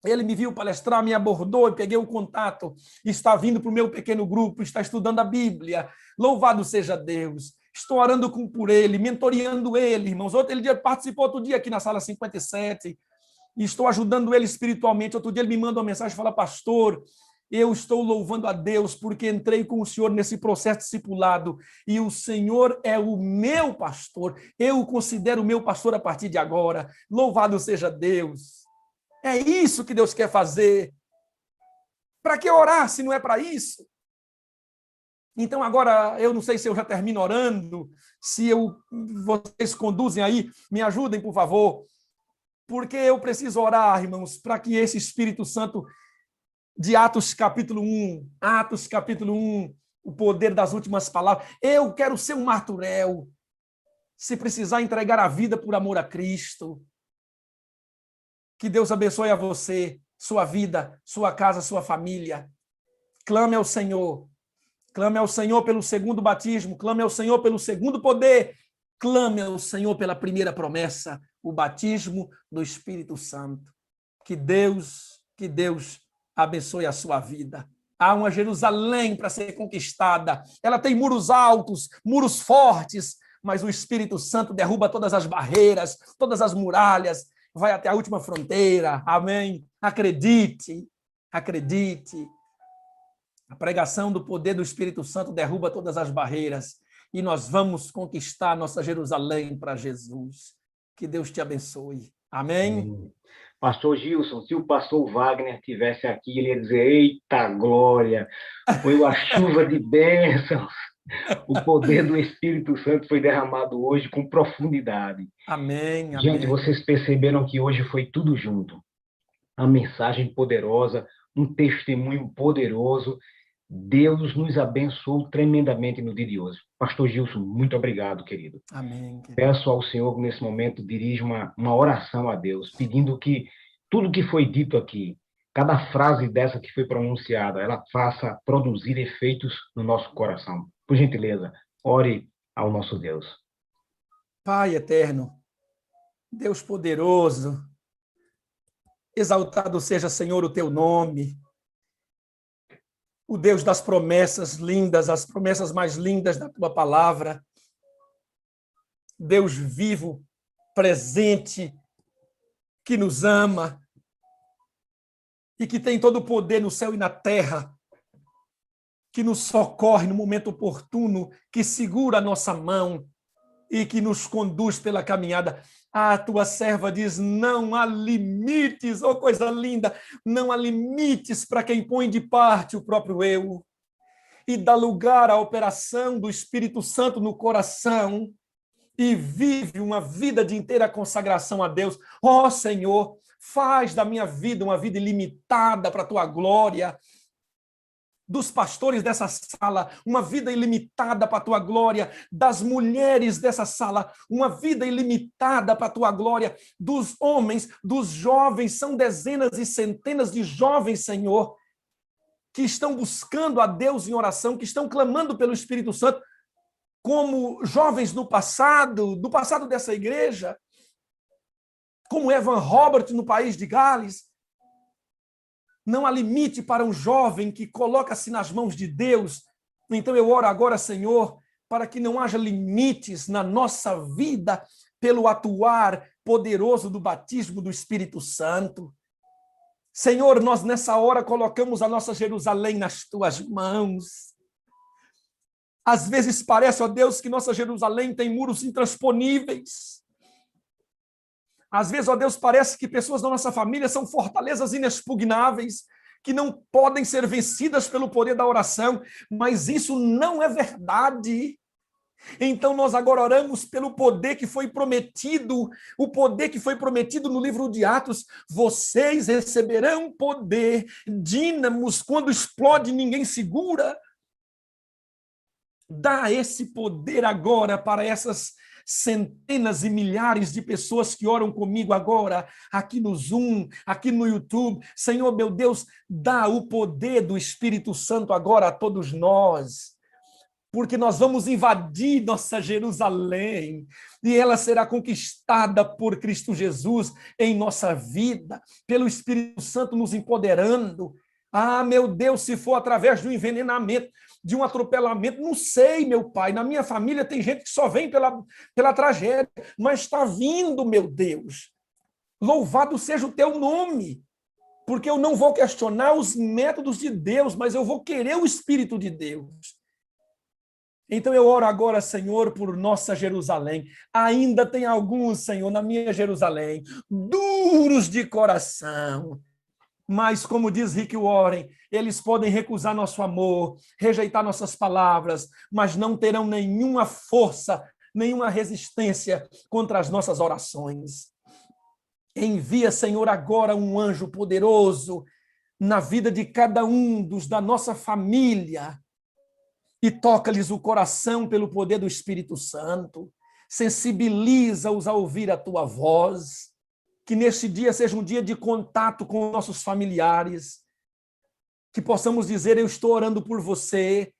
ele me viu palestrar, me abordou, peguei o contato, está vindo para o meu pequeno grupo, está estudando a Bíblia. Louvado seja Deus. Estou orando por ele, mentoreando ele, irmãos. Ele participou outro dia aqui na sala 57, e estou ajudando ele espiritualmente. Outro dia ele me manda uma mensagem e fala, pastor, eu estou louvando a Deus porque entrei com o Senhor nesse processo discipulado e o Senhor é o meu pastor. Eu o considero meu pastor a partir de agora. Louvado seja Deus. É isso que Deus quer fazer. Para que orar se não é para isso? Então agora, eu não sei se eu já termino orando, vocês conduzem aí, me ajudem, por favor, porque eu preciso orar, irmãos, para que esse Espírito Santo de Atos capítulo 1, o poder das últimas palavras. Eu quero ser um Marturel, se precisar entregar a vida por amor a Cristo. Que Deus abençoe a você, sua vida, sua casa, sua família. Clame ao Senhor. Clame ao Senhor pelo segundo batismo, clame ao Senhor pelo segundo poder, clame ao Senhor pela primeira promessa, o batismo do Espírito Santo. Que Deus abençoe a sua vida. Há uma Jerusalém para ser conquistada. Ela tem muros altos, muros fortes, mas o Espírito Santo derruba todas as barreiras, todas as muralhas, vai até a última fronteira. Amém? Acredite, acredite. A pregação do poder do Espírito Santo derruba todas as barreiras e nós vamos conquistar nossa Jerusalém para Jesus. Que Deus te abençoe. Amém? Pastor Gilson, se o pastor Wagner estivesse aqui, ele ia dizer, eita glória, foi uma chuva de bênçãos. O poder do Espírito Santo foi derramado hoje com profundidade. Amém, Gente, amém. vocês perceberam que hoje foi tudo junto. A mensagem poderosa, um testemunho poderoso. Deus nos abençoou tremendamente no dia de hoje. Pastor Gilson, muito obrigado, querido. Amém. Querido. Peço ao Senhor que nesse momento dirija uma oração a Deus, pedindo que tudo que foi dito aqui, cada frase dessa que foi pronunciada, ela faça produzir efeitos no nosso coração. Por gentileza, ore ao nosso Deus. Pai eterno, Deus poderoso, exaltado seja, Senhor, o teu nome, o Deus das promessas lindas, as promessas mais lindas da tua palavra, Deus vivo, presente, que nos ama e que tem todo o poder no céu e na terra, que nos socorre no momento oportuno, que segura a nossa mão e que nos conduz pela caminhada. A tua serva diz, não há limites, oh coisa linda, não há limites para quem põe de parte o próprio eu e dá lugar à operação do Espírito Santo no coração e vive uma vida de inteira consagração a Deus. Ó Senhor, faz da minha vida uma vida ilimitada para a tua glória, dos pastores dessa sala, uma vida ilimitada para a tua glória, das mulheres dessa sala, uma vida ilimitada para a tua glória, dos homens, dos jovens, são dezenas e centenas de jovens, Senhor, que estão buscando a Deus em oração, que estão clamando pelo Espírito Santo, como jovens do passado dessa igreja, como Evan Robert no país de Gales. Não há limite para um jovem que coloca-se nas mãos de Deus. Então eu oro agora, Senhor, para que não haja limites na nossa vida pelo atuar poderoso do batismo do Espírito Santo. Senhor, nós nessa hora colocamos a nossa Jerusalém nas tuas mãos. Às vezes parece, ó Deus, que nossa Jerusalém tem muros intransponíveis. Às vezes, ó Deus, parece que pessoas da nossa família são fortalezas inexpugnáveis, que não podem ser vencidas pelo poder da oração, mas isso não é verdade. Então, nós agora oramos pelo poder que foi prometido, o poder que foi prometido no livro de Atos. Vocês receberão poder, dínamos, quando explode, ninguém segura. Dá esse poder agora para essas centenas e milhares de pessoas que oram comigo agora, aqui no Zoom, aqui no YouTube. Senhor, meu Deus, dá o poder do Espírito Santo agora a todos nós, porque nós vamos invadir nossa Jerusalém e ela será conquistada por Cristo Jesus em nossa vida, pelo Espírito Santo nos empoderando. Ah, meu Deus, se for através de um envenenamento, de um atropelamento, não sei, meu Pai, na minha família tem gente que só vem pela tragédia, mas está vindo, meu Deus. Louvado seja o teu nome, porque eu não vou questionar os métodos de Deus, mas eu vou querer o Espírito de Deus. Então eu oro agora, Senhor, por nossa Jerusalém. Ainda tem alguns, Senhor, na minha Jerusalém, duros de coração. Mas, como diz Rick Warren, eles podem recusar nosso amor, rejeitar nossas palavras, mas não terão nenhuma força, nenhuma resistência contra as nossas orações. Envia, Senhor, agora um anjo poderoso na vida de cada um da nossa família, e toca-lhes o coração pelo poder do Espírito Santo, sensibiliza-os a ouvir a tua voz, que neste dia seja um dia de contato com nossos familiares, que possamos dizer, eu estou orando por você,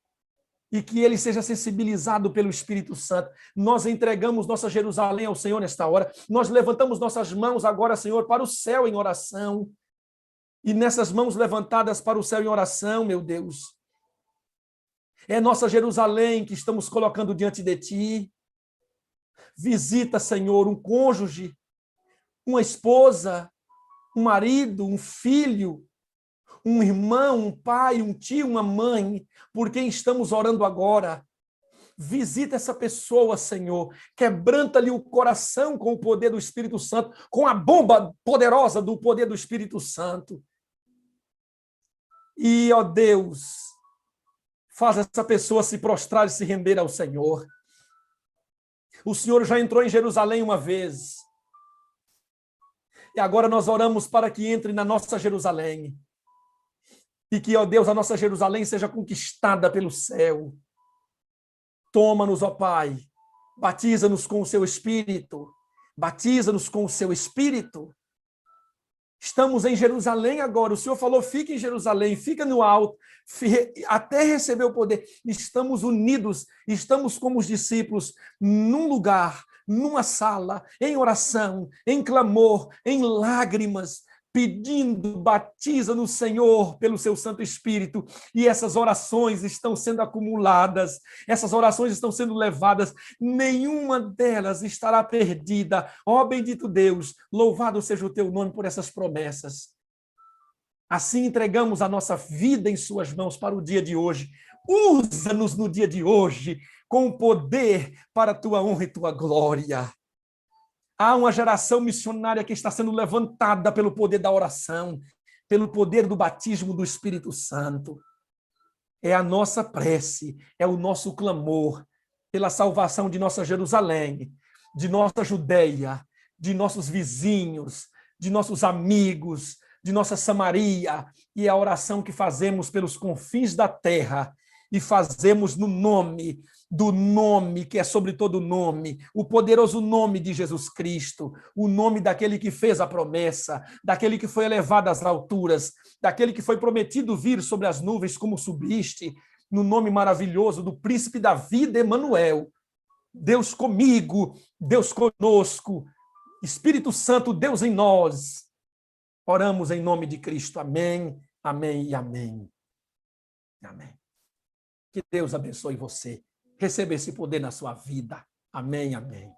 e que ele seja sensibilizado pelo Espírito Santo. Nós entregamos nossa Jerusalém ao Senhor nesta hora, nós levantamos nossas mãos agora, Senhor, para o céu em oração, e nessas mãos levantadas para o céu em oração, meu Deus, é nossa Jerusalém que estamos colocando diante de ti. Visita, Senhor, um cônjuge, uma esposa, um marido, um filho, um irmão, um pai, um tio, uma mãe, por quem estamos orando agora. Visita essa pessoa, Senhor, quebranta-lhe o coração com o poder do Espírito Santo, com a bomba poderosa do poder do Espírito Santo. E, ó Deus, faz essa pessoa se prostrar e se render ao Senhor. O Senhor já entrou em Jerusalém uma vez. E agora nós oramos para que entre na nossa Jerusalém. E que, ó Deus, a nossa Jerusalém seja conquistada pelo céu. Toma-nos, ó Pai. Batiza-nos com o seu Espírito. Batiza-nos com o seu Espírito. Estamos em Jerusalém agora. O Senhor falou, fica em Jerusalém, fica no alto, até receber o poder. Estamos unidos, estamos como os discípulos, num lugar, numa sala, em oração, em clamor, em lágrimas, pedindo, batiza no Senhor pelo seu Santo Espírito, e essas orações estão sendo acumuladas, essas orações estão sendo levadas, nenhuma delas estará perdida. Ó bendito Deus, louvado seja o teu nome por essas promessas. Assim entregamos a nossa vida em suas mãos para o dia de hoje. Usa-nos no dia de hoje com poder para a tua honra e tua glória. Há uma geração missionária que está sendo levantada pelo poder da oração, pelo poder do batismo do Espírito Santo. É a nossa prece, é o nosso clamor pela salvação de nossa Jerusalém, de nossa Judeia, de nossos vizinhos, de nossos amigos, de nossa Samaria, e a oração que fazemos pelos confins da terra, e fazemos no nome do nome que é sobre todo nome, o poderoso nome de Jesus Cristo, o nome daquele que fez a promessa, daquele que foi elevado às alturas, daquele que foi prometido vir sobre as nuvens como subiste, no nome maravilhoso do príncipe da vida, Emanuel. Deus comigo, Deus conosco, Espírito Santo, Deus em nós. Oramos em nome de Cristo. Amém, amém e amém. Amém. Que Deus abençoe você. Receba esse poder na sua vida. Amém, amém.